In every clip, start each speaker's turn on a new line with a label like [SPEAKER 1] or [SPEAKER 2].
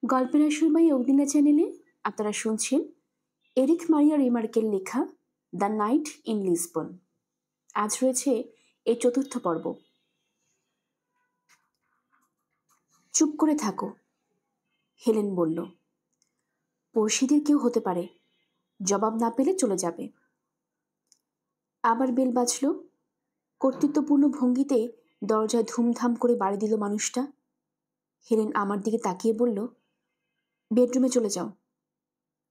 [SPEAKER 1] গল্পের আসরবাই অগ্নিলা চ্যানেলে আপনারা শুনছেন এরিক মারিয়া রিমার্কের লেখা দ্য নাইট ইন লিসবন। আজ রয়েছে এই চতুর্থ পর্ব। চুপ করে থাকো, হেলেন বলল। পড়শিদের কেউ হতে পারে, জবাব না পেলে চলে যাবে। আবার বেল বাজল। কর্তৃত্বপূর্ণ ভঙ্গিতে দরজায় ধুমধাম করে বাড়ি দিল মানুষটা। হেলেন আমার দিকে তাকিয়ে বলল, বেডরুমে চলে যাও।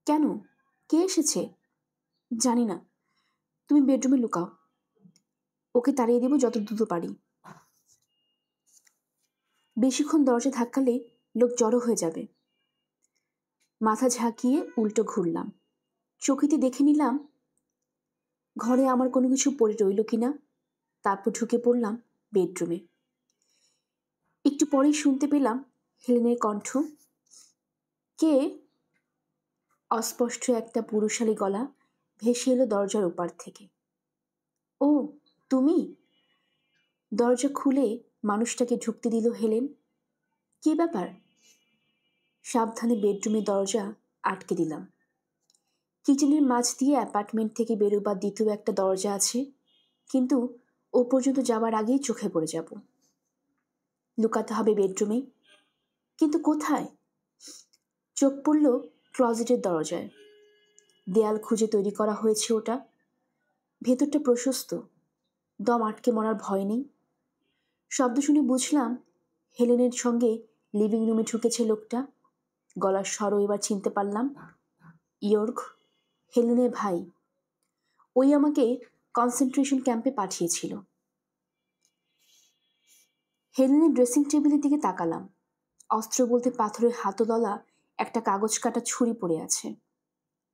[SPEAKER 1] কেন? কে এসেছে? জানি না, তুমি বেডরুমে লুকাও। ওকে তাড়িয়ে দেব যত দ্রুত পারি। বেশিক্ষণ দরজা ধাক্কালে লোক জড়ো হয়ে যাবে। মাথা ঝাঁকিয়ে উল্টো ঘুরলাম। চকিতে দেখে নিলাম ঘরে আমার কোনো কিছু পড়ে রইল কিনা। তারপর ঢুকে পড়লাম বেডরুমে। একটু পরেই শুনতে পেলাম হেলেনের কণ্ঠ। কে? অস্পষ্ট একটা পুরুষালী গলা ভেসে এলো দরজার ওপার থেকে। ও তুমি? দরজা খুলে মানুষটাকে ঢুকতে দিল হেলেন। কি ব্যাপার? সাবধানে বেডরুমে দরজা আটকে দিলাম। কিচেনের মাঝ দিয়ে অ্যাপার্টমেন্ট থেকে বেরোবার দ্বিতীয় একটা দরজা আছে, কিন্তু ও পর্যন্ত যাওয়ার আগেই চোখে পড়ে যাব। লুকাতে হবে বেডরুমে, কিন্তু কোথায়? চোখ পড়ল ক্লজেটের দরজায়। দেয়াল খুঁজে তৈরি করা হয়েছে ওটা। ভেতরটা প্রশস্ত, দম আটকে মরার ভয় নেই। শব্দ শুনে বুঝলাম হেলেনের সঙ্গে লিভিং রুমে ঢুকেছে লোকটা। গলার স্বরও এবার চিনতে পারলাম। ইয়র্ক, হেলেনের ভাই। ওই আমাকে কনসেন্ট্রেশন ক্যাম্পে পাঠিয়েছিল। হেলেনের ড্রেসিং টেবিলের দিকে তাকালাম। অস্ত্র বলতে পাথরের হাতলওয়ালা একটা কাগজ কাটা ছুরি পড়ে আছে।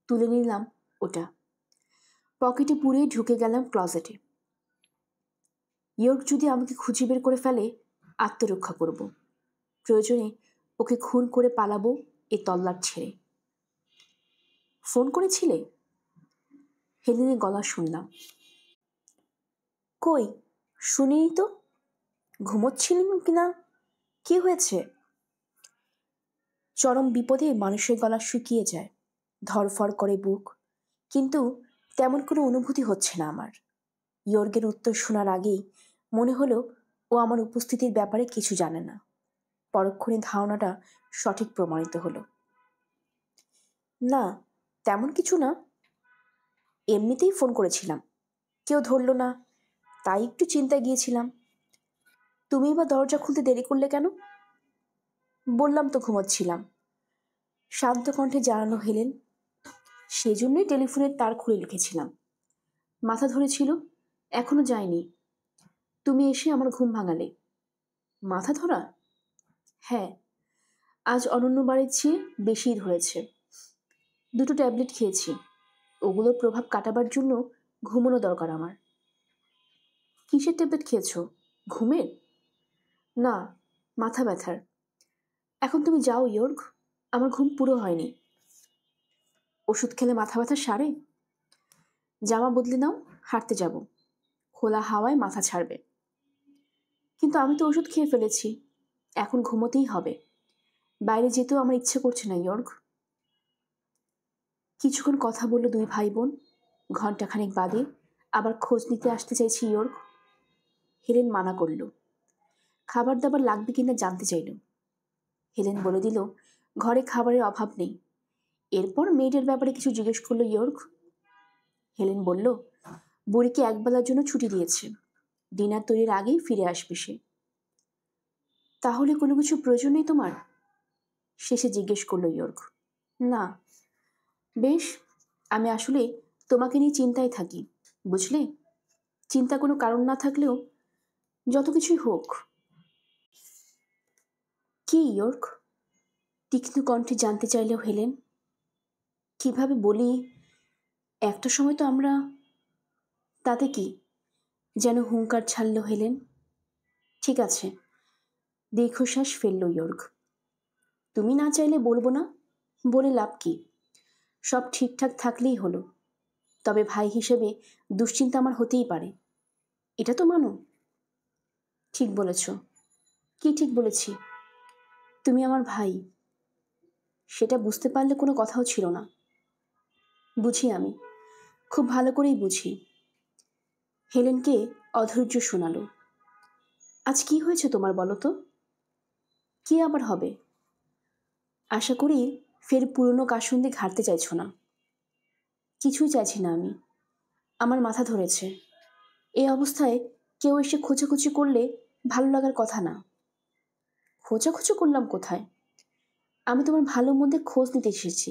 [SPEAKER 1] তুলে নিলাম ওটা। পকেটে পুরে ঢুকে গেলাম ক্লজেটে। ইয়র্ক যদি আমাকে খুঁজে বের করে ফেলে, আত্মরক্ষা করব। প্রয়োজনে ওকে খুন করে পালাবো এ তল্লাট ছেড়ে। ফোন করেছিলে? হেলেনের গলা শুনলাম। কই, শুনিনি তো। ঘুমোচ্ছিলাম কিনা? কি হয়েছে? চরম বিপদে মানুষের গলা শুকিয়ে যায়, ধরফর করে বুক, কিন্তু তেমন কোনো অনুভূতি হচ্ছে না আমার। ইয়র্গের উত্তর শোনার আগেই মনে হলো ও আমার উপস্থিতির ব্যাপারে কিছু জানে না। পরক্ষণে ধারণাটা সঠিক প্রমাণিত হলো। না, তেমন কিছু না। এমনিতেই ফোন করেছিলাম, কেউ ধরল না, তাই একটু চিন্তায় গিয়েছিলাম। তুমি বা দরজা খুলতে দেরি করলে কেন? বললাম তো ঘুমোচ্ছিলাম, শান্ত কণ্ঠে জানানো হেলেন। সেজন্যই টেলিফোনের তার খুলে রেখেছিলাম। মাথা ধরেছিল, এখনো যায়নি। তুমি এসে আমার ঘুম ভাঙালে। মাথা ধরা? হ্যাঁ, আজ অনন্য বারের চেয়ে বেশিই ধরেছে। 2টো ট্যাবলেট খেয়েছি, ওগুলোর প্রভাব কাটাবার জন্য ঘুমানো দরকার আমার। কিসের ট্যাবলেট খেয়েছ? ঘুমের? না, মাথা ব্যথার। এখন তুমি যাও ইয়র্ক, আমার ঘুম পুরো হয়নি। ওষুধ খেলে মাথা ব্যথা সারে? জামা বদলে নাও, হাঁটতে যাব। খোলা হাওয়ায় মাথা ছাড়বে। কিন্তু আমি তো ওষুধ খেয়ে ফেলেছি, এখন ঘুমোতেই হবে। বাইরে যেতেও আমার ইচ্ছে করছে না ইয়র্ক। কিছুক্ষণ কথা বলল দুই ভাই বোন। ঘণ্টাখানেক বাদে আবার খোঁজ নিতে আসতে চাইছি ইয়র্ক। হেলেন মানা করল। খাবার দাবার লাগবে কিনা জানতে চাইল। হেলেন বলে দিল ঘরে খাবারের অভাব নেই। এরপর মেয়েদের ব্যাপারে কিছু জিজ্ঞেস করলো ইয়র্ক। হেলেন বলল বুড়িকে একবেলার জন্য ছুটি দিয়েছে, ডিনার তৈরির আগেই ফিরে আসবে সে। তাহলে কোনো কিছু প্রয়োজন নেই তোমার? শেষে জিজ্ঞেস করলো ইয়র্ক। না। বেশ, আমি আসলে তোমাকে নিয়ে চিন্তায় থাকি, বুঝলে? চিন্তা কোনো কারণ না থাকলেও যত কিছুই হোক। কি ইয়র্ক? তীক্ষ্ণ কণ্ঠে জানতে চাইলেও হেলেন। কিভাবে বলি, একটা সময় তো আমরা। তাতে কি? যেন হুঙ্কার ছাড়ল হেলেন। ঠিক আছে। দীর্ঘশ্বাস ফেলল ইয়র্ক। তুমি না চাইলে বলবো না, বলে লাভ কি? সব ঠিকঠাক থাকলেই হলো। তবে ভাই হিসেবে দুশ্চিন্তা আমার হতেই পারে, এটা তো মানো। ঠিক বলেছ। কি ঠিক বলেছি? তুমি আমার ভাই। সেটা বুঝতে পারলে কোনো কথাও ছিল না। বুঝি আমি, খুব ভালো করেই বুঝি। হেলেনকে অধৈর্য শোনালো। আজ কি হয়েছে তোমার বলো তো? কি আবার হবে? আশা করি ফের পুরনো কাসুন্দি ঘাটতে চাইছো না। কিছুই চাইছি না আমি। আমার মাথা ধরেছে। এই অবস্থায় কেউ এসে খোঁচাখুচি করলে ভালো লাগার কথা না। খোঁচাখুচি করলাম কোথায়? আমি তোমার ভালো মধ্যে খোঁজ নিতে এসেছি।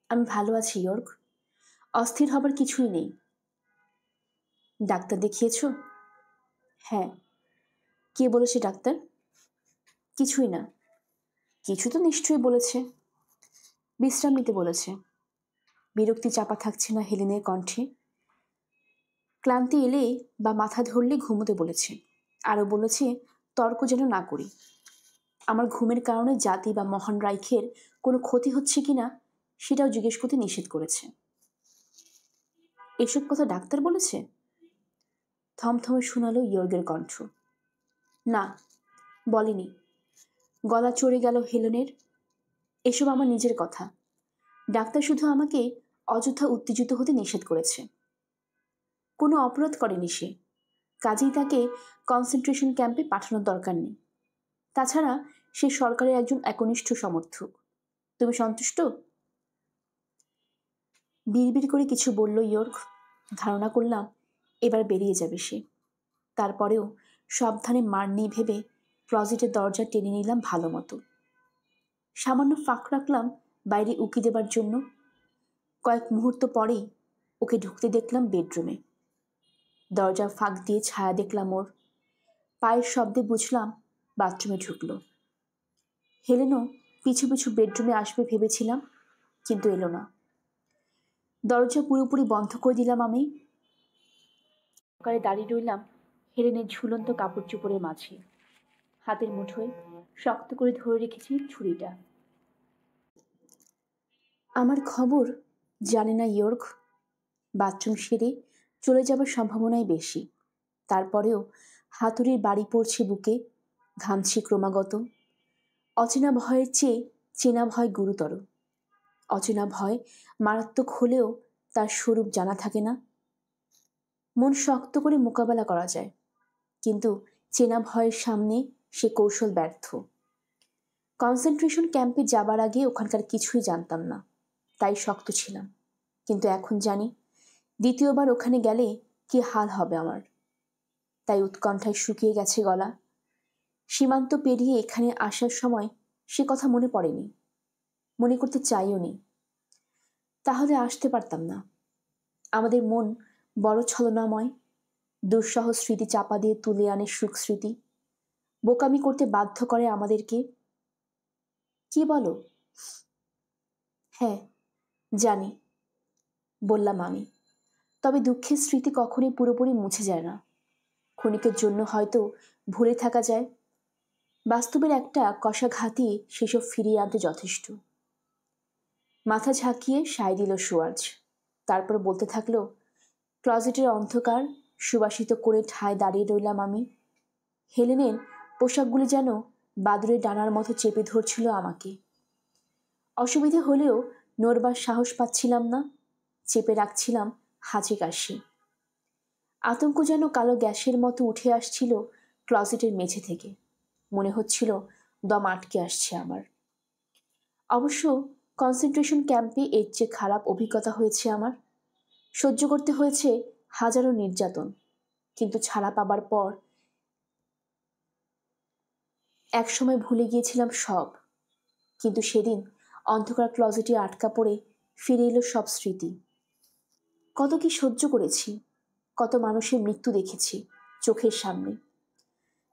[SPEAKER 1] আমি ভালো আছি ইয়র্ক, অস্থির হবার কিছুই নেই। ডাক্তার দেখিয়েছ? হ্যাঁ। কে বলেছে ডাক্তার? কিছুই না। কিছু তো নিশ্চয়ই বলেছে। বিশ্রাম নিতে বলেছে। বিরক্তি চাপা থাকছে না হেলেনের কণ্ঠে। ক্লান্তি এলে বা মাথা ধরলে ঘুমোতে বলেছে। আরও বলেছে তর্ক যেন না করি। আমার ঘুমের কারণে জাতি বা মহান রাইখের কোনো ক্ষতি হচ্ছে কিনা সেটাও জিজ্ঞেস করতে নিষেধ করেছে। এসব কথা ডাক্তার বলেছে? থমথমে শোনালো ইয়র্গের কণ্ঠ। না, বলেনি। গলা চড়ে গেল হেলেনের। এসব আমার নিজের কথা। ডাক্তার শুধু আমাকে অযথা উত্তেজিত হতে নিষেধ করেছে। কোনো অপরাধ করেনি সে, কাজেই তাকে কনসেন্ট্রেশন ক্যাম্পে পাঠানোর দরকার নেই। তাছাড়া সে সরকারের একজন একনিষ্ঠ সমর্থক। তুমি সন্তুষ্ট? বিড়বিড় করে কিছু বলল ইয়র্ক। ধারণা করলাম এবার বেরিয়ে যাবে সে। তারপরেও সাবধানে মার নেই ভেবে ক্লজেটের দরজা টেনে নিলাম ভালো মতো। সামান্য ফাঁক রাখলাম বাইরে উকি দেবার জন্য। কয়েক মুহূর্ত পরেই ওকে ঢুকতে দেখলাম বেডরুমে। দরজার ফাঁক দিয়ে ছায়া দেখলাম ওর। পায়ের শব্দে বুঝলাম বাথরুমে ঢুকলো। হেলেনও পিছু পিছু বেডরুমে আসবে ভেবেছিলাম, কিন্তু এলো না। দরজা পুরোপুরি বন্ধ করে দিলাম আমি। সকালে দাঁড়িয়ে রইলাম হেলেনের ঝুলন্ত কাপড় চোপড়ের মাঝে। হাতের মুঠোয় শক্ত করে ধরে রেখেছি ছুরিটা। আমার খবর জানে না ইয়র্ক। বাথরুম সেরে চলে যাবার সম্ভাবনাই বেশি। তারপরেও হাতুড়ির বাড়ি পড়ছে বুকে, ঘামছি ক্রমাগত। অচেনা ভয়ের চেয়ে চেনা ভয় গুরুতর। অচেনা ভয় মারাত্মক হলেও তার স্বরূপ জানা থাকে না। মন শক্ত করে মোকাবেলা করা যায়, কিন্তু চেনা ভয়ের সামনে সে কৌশল ব্যর্থ। কনসেন্ট্রেশন ক্যাম্পে যাবার আগে ওখানকার কিছুই জানতাম না, তাই শক্ত ছিলাম। কিন্তু এখন জানি দ্বিতীয়বার ওখানে গেলে কি হাল হবে আমার। তাই উৎকণ্ঠায় শুকিয়ে গেছে গলা। সীমান্ত পেরিয়ে এখানে আসার সময় সে কথা মনে পড়েনি, মনে করতে চাইও নি। তাহলে আসতে পারতাম না। আমাদের মন বড় ছলনাময়। দুঃসহ স্মৃতি চাপা দিয়ে তুলে আনে সুখ স্মৃতি। বোকামি করতে বাধ্য করে আমাদেরকে। কি বলো? হ্যাঁ, জানি, বললাম আমি। তবে দুঃখের স্মৃতি কখনোই পুরোপুরি মুছে যায় না। ক্ষণিকের জন্য হয়তো ভুলে থাকা যায়। বাস্তবের একটা কষাঘাতই সেসব ফিরিয়ে আনতে যথেষ্ট। মাথা ঝাঁকিয়ে সায় দিল সুয়ার্জ। তারপর বলতে থাকলো, ক্লজেটের অন্ধকার সুবাসিত করে ঠায় দাঁড়িয়ে রইলাম আমি। হেলেনের পোশাকগুলি যেন বাদুড়ের ডানার মতো চেপে ধরছিল আমাকে। অসুবিধে হলেও নড়বার সাহস পাচ্ছিলাম না। চেপে রাখছিলাম হাঁচি কাশি। আতঙ্ক যেন কালো গ্যাসের মতো উঠে আসছিল ক্লজেটের মেঝে থেকে। মনে হচ্ছিল দম আটকে আসছে আমার। অবশ্য কনসেন্ট্রেশন ক্যাম্পে এর চেয়ে খারাপ অভিজ্ঞতা হয়েছে আমার। সহ্য করতে হয়েছে হাজারো নির্যাতন, কিন্তু ছাড়া পাবার পর একসময় ভুলে গিয়েছিলাম সব। কিন্তু সেদিন অন্ধকার ক্লজেটে আটকা পড়ে ফিরে এলো সব স্মৃতি। কত কি সহ্য করেছি, কত মানুষের মৃত্যু দেখেছি চোখের সামনে।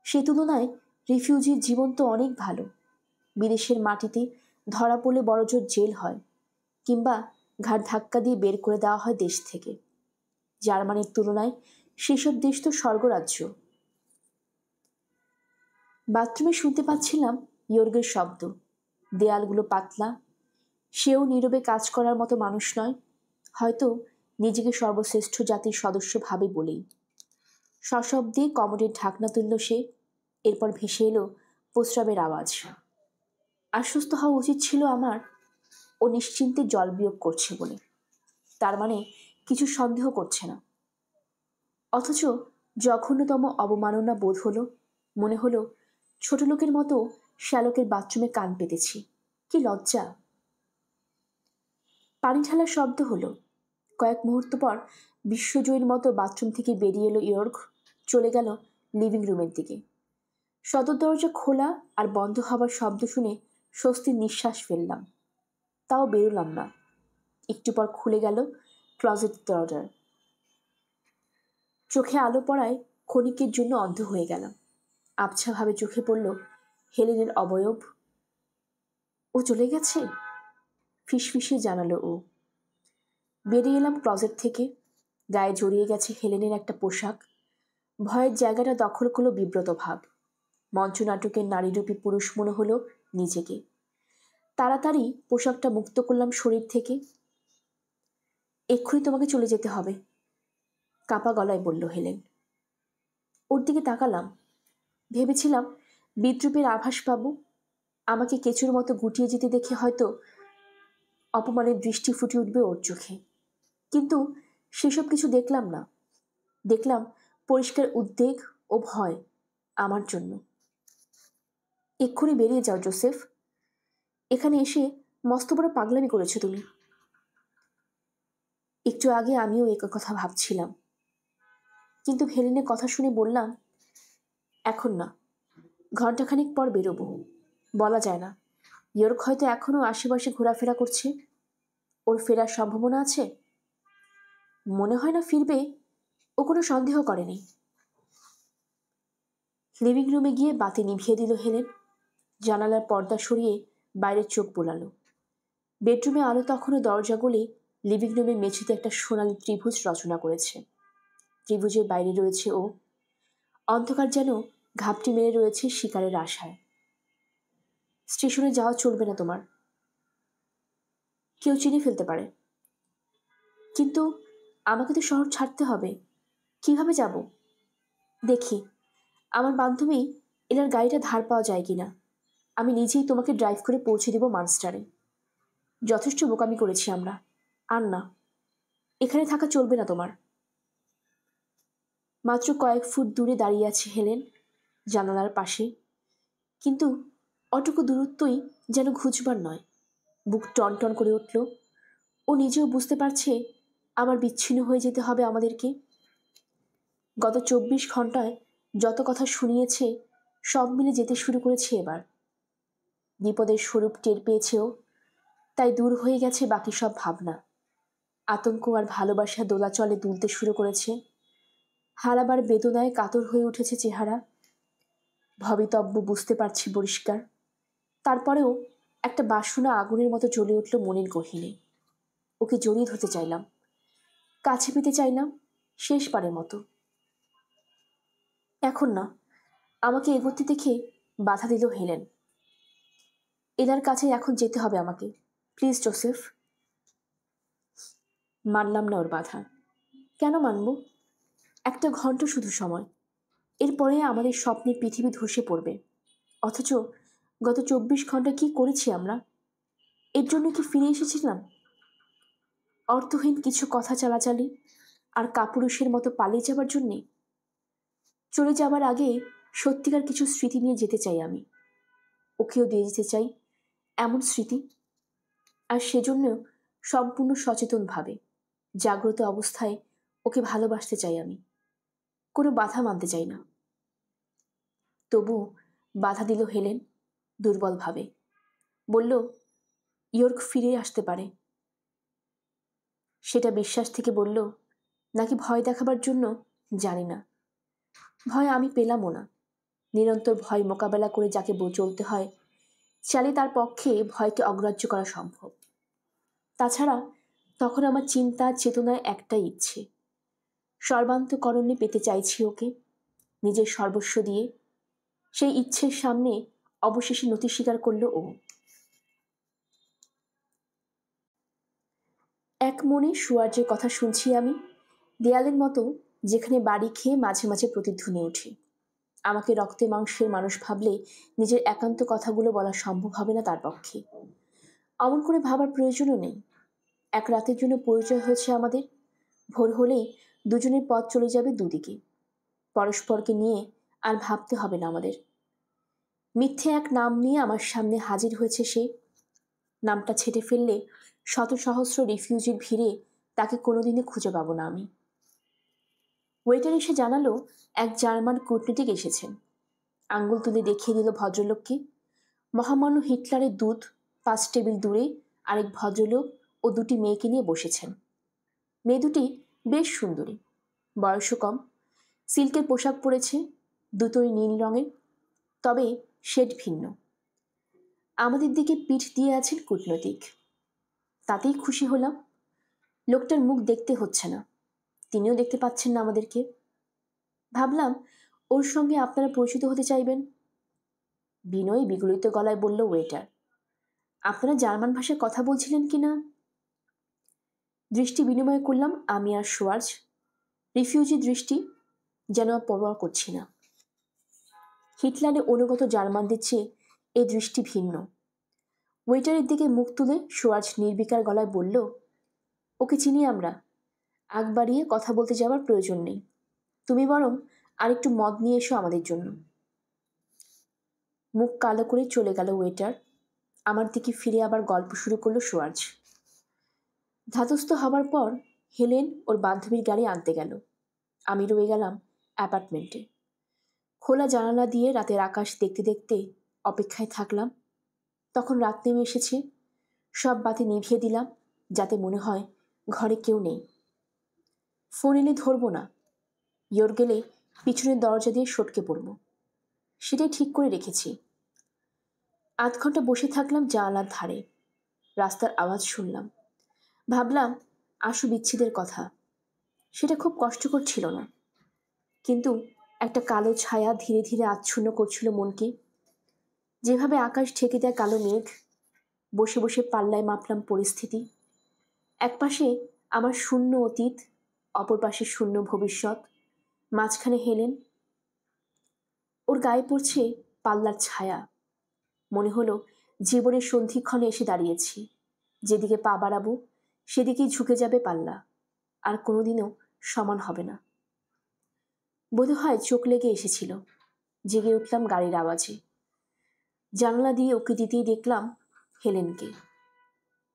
[SPEAKER 1] সে তুলনায় রিফিউজির জীবন তো অনেক ভালো। বিদেশের মাটিতে ধরা পড়লে বড়জোর জেল হয়, কিংবা ঘাড় ধাক্কা দিয়ে বের করে দেওয়া হয় দেশ থেকে। জার্মানির তুলনায় সেসব দেশ তো স্বর্গরাজ্য। বাথরুমে শুনতে পাচ্ছিলাম ইয়র্গের শব্দ। দেয়ালগুলো পাতলা। সেও নীরবে কাজ করার মতো মানুষ নয়, হয়তো নিজেকে সর্বশ্রেষ্ঠ জাতির সদস্য ভাবে বলেই। সশব্দে কমোডের ঢাকনা তুলল সে। এরপর ভেসে এলো প্রস্রাবের আওয়াজ। আশ্বস্ত হওয়া উচিত ছিল আমার ও নিশ্চিন্তে জল বিয়োগ করছে বলে। তার মানে কিছু সন্দেহ করছে না। অথচ জঘন্যতম অবমাননা বোধ হলো। মনে হলো ছোট লোকের মতো শ্যালকের বাথরুমে কান পেতেছি। কি লজ্জা! পানি ঢালার শব্দ হলো। কয়েক মুহূর্ত পর বিশ্বজয়ীর মতো বাথরুম থেকে বেরিয়ে এলো ইয়র্ক। চলে গেল লিভিং রুমের দিকে। সদর দরজা খোলা আর বন্ধ হবার শব্দ শুনে স্বস্তির নিঃশ্বাস ফেললাম। তাও বেরোলাম না। একটু পর খুলে গেল ক্লজেট দরজা। চোখে আলো পড়ায় ক্ষণিকের জন্য অন্ধ হয়ে গেলাম। আবছাভাবে চোখে পড়ল হেলেনের অবয়ব। ও চলে গেছে, ফিসফিসিয়ে জানালো ও। বেরিয়ে এলাম ক্লজেট থেকে। গায়ে জড়িয়ে গেছে হেলেনের একটা পোশাক। ভয়ের জায়গাটা দখল করলো বিব্রত ভাব। মঞ্চনাটকের নারীরূপী পুরুষ মনে হলো নিজেকে। তাড়াতাড়ি পোশাকটা মুক্ত করলাম শরীর থেকে। এক্ষুনি তোমাকে চলে যেতে হবে, কাঁপা গলায় বলল হেলেন। ওর দিকে তাকালাম। ভেবেছিলাম বিদ্রুপের আভাস পাবো। আমাকে কেঁচুর মতো গুটিয়ে যেতে দেখে হয়তো অপমানের দৃষ্টি ফুটে উঠবে ওর চোখে। কিন্তু সেসব কিছু দেখলাম না। দেখলাম পরিষ্কার উদ্বেগ ও ভয় আমার জন্য। এক্ষুনি বেরিয়ে যাও জোসেফ। এখানে এসে মস্ত বড় পাগলামি করেছো তুমি। একটু আগে আমিও এ কথা ভাবছিলাম, কিন্তু হেলেনের কথা শুনে বললাম, এখন না, ঘন্টাখানিক পর বেরোবো। বলা যায় না, ইয়র্ক হয়তো এখনো আশেপাশে ঘোরাফেরা করছে। ওর ফেরার সম্ভাবনা আছে। মনে হয় না ফিরবে। ও কোনো সন্দেহ করেনি। লিভিং রুমে গিয়ে বাতি নিভিয়ে দিল হেলেন। জানালার পর্দা সরিয়ে বাইরের চোখ বোলালো। বেডরুমে আলো তখনও দরজা গলে লিভিং রুমের মেঝেতে একটা সোনালি ত্রিভুজ রচনা করেছে। ত্রিভুজের বাইরে রয়েছে ও। অন্ধকার যেন ঘাপটি মেরে রয়েছে শিকারের আশায়। স্টেশনে যাওয়া চলবে না তোমার। কেউ চিনে ফেলতে পারে। কিন্তু আমাকে তো শহর ছাড়তে হবে। কিভাবে যাব? দেখি আমার বান্ধবী এনার গাড়িটা ধার পাওয়া যায় কিনা। আমি নিজেই তোমাকে ড্রাইভ করে পৌঁছে দেব মানস্টারে। যথেষ্ট বোকামি করেছি আমরা। আর না, এখানে থাকা চলবে না তোমার। মাত্র কয়েক ফুট দূরে দাঁড়িয়ে আছে হেলেন, জানালার পাশে। কিন্তু অটুকু দূরত্বই যেন ঘুচবার নয়। বুক টন টন করে উঠল। ও নিজেও বুঝতে পারছে আমার বিচ্ছিন্ন হয়ে যেতে হবে আমাদেরকে। গত 24 ঘন্টায় যত কথা শুনিয়েছে সব মিলে যেতে শুরু করেছে এবার। বিপদের স্বরূপ টের পেয়েছেও, তাই দূর হয়ে গেছে বাকি সব ভাবনা। আতঙ্ক আর ভালোবাসা দোলাচলে দুলতে শুরু করেছে। হারাবার বেদনায় কাতর হয়ে উঠেছে চেহারা। ভবিতব্য বুঝতে পারছি পরিষ্কার। তারপরেও একটা বাসনা আগুনের মতো জ্বলে উঠল মনের গহীনে। ওকে জড়িয়ে ধরতে চাইলাম, কাছে পেতে চাইলাম, শেষবারের মতো। এখন না, আমাকে এগোতে দেখে বাধা দিল হেলেন। এনার কাছে এখন যেতে হবে আমাকে। Please Joseph. মানলাম না ওর বাধা। কেন মানব? একটা ঘন্টা শুধু সময়। এরপরে আমাদের স্বপ্নের পৃথিবী ধসে পড়বে। অথচ গত 24 ঘন্টা কি করেছি আমরা? এর জন্য কি ফিরে এসেছিলাম? অর্থহীন কিছু কথা চালাচালি আর কাপুরুষের মতো পালিয়ে যাবার জন্যে? চলে যাবার আগে সত্যিকার কিছু স্মৃতি নিয়ে যেতে চাই আমি। ওকেও দিয়ে যেতে চাই এমন স্মৃতি। আর সেজন্য সম্পূর্ণ সচেতনভাবে জাগ্রত অবস্থায় ওকে ভালোবাসতে চাই আমি। কোনো বাধা মানতে চাই না। তবু বাধা দিল হেলেন দুর্বলভাবে। বলল, ইয়র্ক ফিরে আসতে পারে। সেটা বিশ্বাস থেকে বলল, নাকি ভয় দেখাবার জন্য, জানি না। ভয় আমি পেলামও না। নিরন্তর ভয় মোকাবেলা করে যাকে চলতে হয়, চাইলে তার পক্ষে ভয়কে অগ্রাহ্য করা সম্ভব। তাছাড়া তখন আমার চিন্তা চেতনায় একটাই ইচ্ছে, সর্বান্তকরণে পেতে চাইছি ওকে, নিজের সর্বস্ব দিয়ে। সেই ইচ্ছের সামনে অবশেষে নতি স্বীকার করল ও। এক মনে শোয়ার যে কথা শুনছি আমি, দেয়ালের মতো যেখানে বাড়ি খেয়ে মাঝে মাঝে প্রতিধ্বনি ওঠে। আমাকে রক্তে মাংসের মানুষ ভাবলে নিজের একান্ত কথাগুলো বলা সম্ভব হবে না তার পক্ষে। অমন করে ভাবার প্রয়োজনও নেই। এক রাতের জন্য পরিচয় হয়েছে আমাদের, ভোর হলেই দুজনের পথ চলে যাবে দুদিকে। পরস্পরকে নিয়ে আর ভাবতে হবে না আমাদের। মিথ্যে এক নাম নিয়ে আমার সামনে হাজির হয়েছে সে। নামটা ছেটে ফেললে শত সহস্র রিফিউজির ভিড়ে তাকে কোনোদিনই খুঁজে পাবো না আমি। ওয়েটার এসে জানালো এক জার্মান কূটনীতিক এসেছেন। আঙ্গুল তুলে দেখিয়ে দিল ভদ্রলোককে। মহামান্য হিটলারের দূত 5 টেবিল দূরে আরেক ভদ্রলোক ও 2টি মেয়েকে নিয়ে বসেছেন। মেয়ে দুটি বেশ সুন্দরী, বয়সও কম, সিল্কের পোশাক পরেছে, দুটোই নীল রঙের, তবে শেড ভিন্ন। আমাদের দিকে পিঠ দিয়ে আছেন কূটনৈতিক। তাতেই খুশি হলাম। লোকটার মুখ দেখতে হচ্ছে না, তিনিও দেখতে পাচ্ছেন না আমাদেরকে। ভাবলাম ওর সঙ্গে আপনারা পরিচিত হতে চাইবেন। বিনয় বিগলিত গলায় বলল ওয়েটার, আপনারা জার্মান ভাষায় কথা বলছিলেন কিনা। দৃষ্টি বিনিময় করলাম আমি আর শোয়ার্জ। রিফিউজি দৃষ্টি, যেন পরোয়া করছি না। হিটলারে অনুগত জার্মানদের চেয়ে এই দৃষ্টি ভিন্ন। ওয়েটারের দিকে মুখ তুলে শোয়ার্জ নির্বিকার গলায় বলল, ওকে চিনি আমরা, আগ বাড়িয়ে কথা বলতে যাওয়ার প্রয়োজন নেই। তুমি বরং আরেকটু মদ নিয়ে এসো আমাদের জন্য। মুখ কালো করে চলে গেল ওয়েটার। আমার দিকে ফিরে আবার গল্প শুরু করলো শোয়ার্জ। ধাতস্থ হবার পর হেলেন ওর বান্ধবীর গাড়ি আনতে গেল। আমি রয়ে গেলাম অ্যাপার্টমেন্টে। খোলা জানালা দিয়ে রাতের আকাশ দেখতে দেখতে অপেক্ষায় থাকলাম। তখন রাত নেমে এসেছে। সব বাতি নিভিয়ে দিলাম, যাতে মনে হয় ঘরে কেউ নেই। ফোন এলে ধরবো না, ইয়োর গেলে পিছনের দরজা দিয়ে সটকে পড়ব, সেটাই ঠিক করে রেখেছি। 8 ঘন্টা বসে থাকলাম জানালার ধারে। রাস্তার আওয়াজ শুনলাম। ভাবলাম আশু বিচ্ছেদের কথা। সেটা খুব কষ্টকর ছিল না, কিন্তু একটা কালো ছায়া ধীরে ধীরে আচ্ছন্ন করছিল মনকে। যেভাবে আকাশ ঢেকে দেয় কালো মেঘ। বসে বসে পাল্লায় মাপলাম পরিস্থিতি। এক পাশে আমার শূন্য অতীত, অপর পাশে শূন্য ভবিষ্যৎ, মাঝখানে হেলেন। ওর গায়ে পড়ছে পাল্লার ছায়া। মনে হলো জীবনের সন্ধিক্ষণে এসে দাঁড়িয়েছি। যেদিকে পা বাড়াবো সেদিকেই ঝুঁকে যাবে পাল্লা, আর কোনোদিনও সমান হবে না। বোধহয় চোখ লেগে এসেছিল। জেগে উঠলাম গাড়ির আওয়াজে। জানলা দিয়ে ওকে দিতেই দেখলাম হেলেনকে।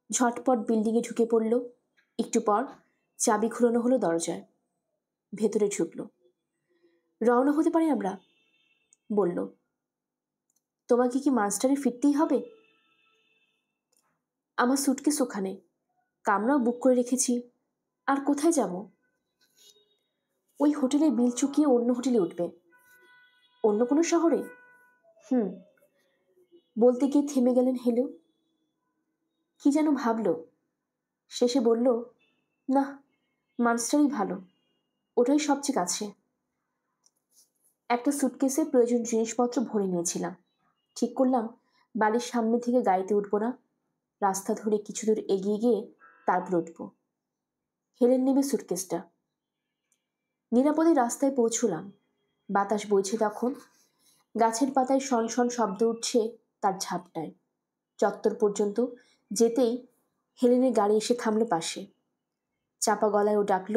[SPEAKER 1] ঝটপট বিল্ডিংয়ে ঢুকে পড়ল। একটু পর চাবি ঘুরানো হলো দরজায়। ভেতরে ঢুকল। রওনা হতে পারি আমরা, বলল। তোমাকে কি মাস্টারে ফিরতেই হবে? আমার সুটকেস ওখানে, কামরাও বুক করে রেখেছি। আর কোথায় যাব? ওই হোটেলে বিল চুকিয়ে অন্য হোটেলে উঠবে। অন্য কোনো শহরে? বলতে গিয়ে থেমে গেলেন হেলো। কি যেন ভাবল, শেষে বলল, না, মানস্টারই ভালো, ওটাই সবচেয়ে কাছে। একটা সুটকেসে প্রয়োজন জিনিসপত্র ভরে নিয়েছিলাম। ঠিক করলাম বাড়ির সামনে থেকে গাড়িতে উঠবো না, রাস্তা ধরে কিছু দূর এগিয়ে গিয়ে তারপর উঠব। হেলেন নেবে সুটকেসটা। নিরাপদে রাস্তায় পৌঁছলাম। বাতাস বইছে তখন। গাছের পাতায় শন শন শব্দ উঠছে তার ঝাপটায়। চত্বর পর্যন্ত যেতেই হেলেনের গাড়ি এসে থামল পাশে। চাপা গলায় ও ডাকল,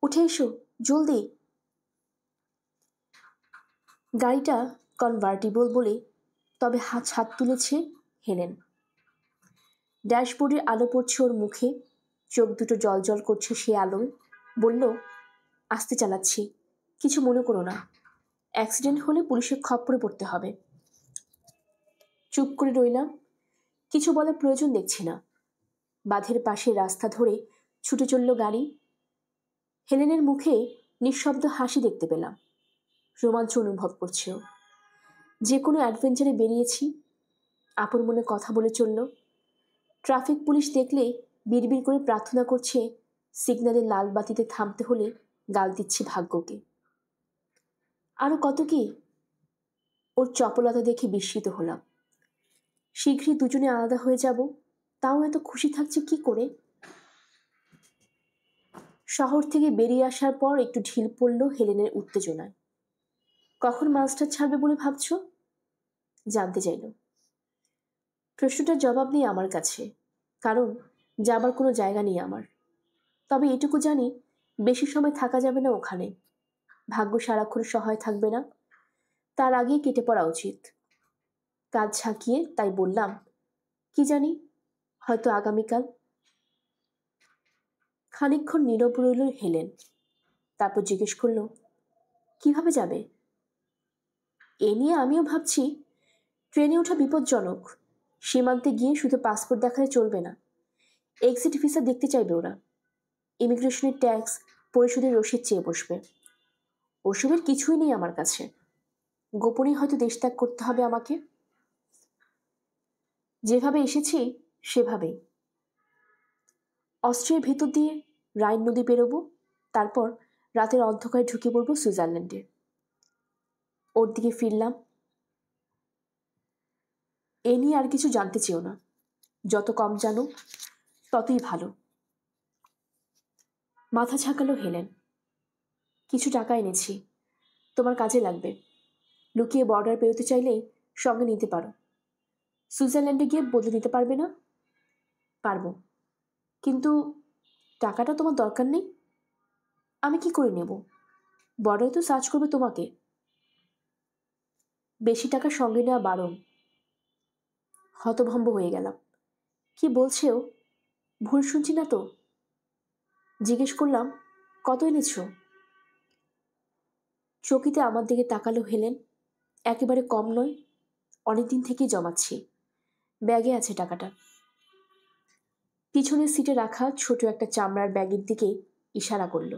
[SPEAKER 1] উঠে এসো জলদি। গাড়িটা কনভার্টিবল বলে তবে হাত তুলেছে হেলেন। ড্যাশবোর্ডের আলো পড়ছে ওর মুখে, চোখ দুটো জল জল করছে সে আলোয়। বলল, আস্তে চালাচ্ছি, কিছু মনে করো না। অ্যাক্সিডেন্ট হলে পুলিশের খপ্পরে পড়তে হবে। চুপ করে রইলাম। কিছু বলার প্রয়োজন দেখছি না। বাঁধের পাশে রাস্তা ধরে ছুটে চলল গাড়ি। হেলেনের মুখে নিঃশব্দ হাসি দেখতে পেলাম। রোমাঞ্চ অনুভব করছেও। যে কোনো অ্যাডভেঞ্চারে বেরিয়েছি। আপন মনে কথা বলে চলল। ট্রাফিক পুলিশ দেখলে বিড়বিড় করে প্রার্থনা করছে সিগন্যালের লাল বাতিতে থামতে হলে গাল দিচ্ছে ভাগ্যকে। আরো কত কি। ওর চপলতা দেখে বিস্মিত হলাম। শীঘ্রই দুজনে আলাদা হয়ে যাব, তাও এত খুশি থাকছে কি করে? শহর থেকে বেরিয়ে আসার পর একটু ঢিল পড়ল হেলেনের উত্তেজনায়। কখন মাস্টার ছাড়বে বলে ভাবছো? জানতে চাইল। প্রশ্নটার জবাব নেই আমার কাছে, কারণ যাবার কোনো জায়গা নেই আমার। তবে এটুকু জানি, বেশি সময় থাকা যাবে না ওখানে। ভাগ্য সারাক্ষণ সহায় থাকবে না, তার আগেই কেটে পড়া উচিত। কাজ ঝাঁকিয়ে তাই বললাম, কি জানি, হয়তো আগামীকাল। খানিকক্ষণ নীরব রইল হেলেন, তারপর জিজ্ঞেস করল, কিভাবে যাবে? এ নিয়ে আমিও ভাবছি। ট্রেনে ওঠা বিপজ্জনক। সীমান্তে গিয়ে শুধু পাসপোর্ট দেখালে চলবে না, এক্সিট ভিসা দেখতে চাইবে ওরা। ইমিগ্রেশনের ট্যাক্স পরিশোধের রসিদ চেয়ে বসবে। ওসবের কিছুই নেই আমার কাছে। গোপনেই হয়তো দেশ ত্যাগ করতে হবে আমাকে। যেভাবে এসেছি সেভাবেই। অস্ট্রিয়ার ভেতর দিয়ে রাইন নদী পেরোবো, তারপর রাতের অন্ধকারে ঢুকে পড়বো সুইজারল্যান্ডে। ওর দিকে ফিরলাম। এ নিয়ে আর কিছু জানতে চেও না। যত কম জানো ততই ভালো। মাথা ঝাঁকালো হেলেন। কিছু টাকা এনেছি, তোমার কাজে লাগবে। লুকিয়ে বর্ডার পেরোতে চাইলেই সঙ্গে নিতে পারো। সুইজারল্যান্ডে গিয়ে বদলে নিতে পারবে না? পারবো, কিন্তু টাকাটা তোমার দরকার নেই। আমি কি করে নেব? বর্ডারে তো সার্চ করবে তোমাকে। বেশি টাকা সঙ্গে নেওয়া বারণ। হতভম্ব হয়ে গেলাম। কি বলছে ও? ভুল শুনছি না তো? জিজ্ঞেস করলাম, কত এনেছ? চকিতে আমার দিকে তাকালো হেলেন। একেবারে কম নয়, অনেকদিন থেকেই জমাচ্ছি। ব্যাগে আছে টাকাটা। পিছনের সিটে রাখা ছোট একটা চামড়ার ব্যাগের দিকে ইশারা করল।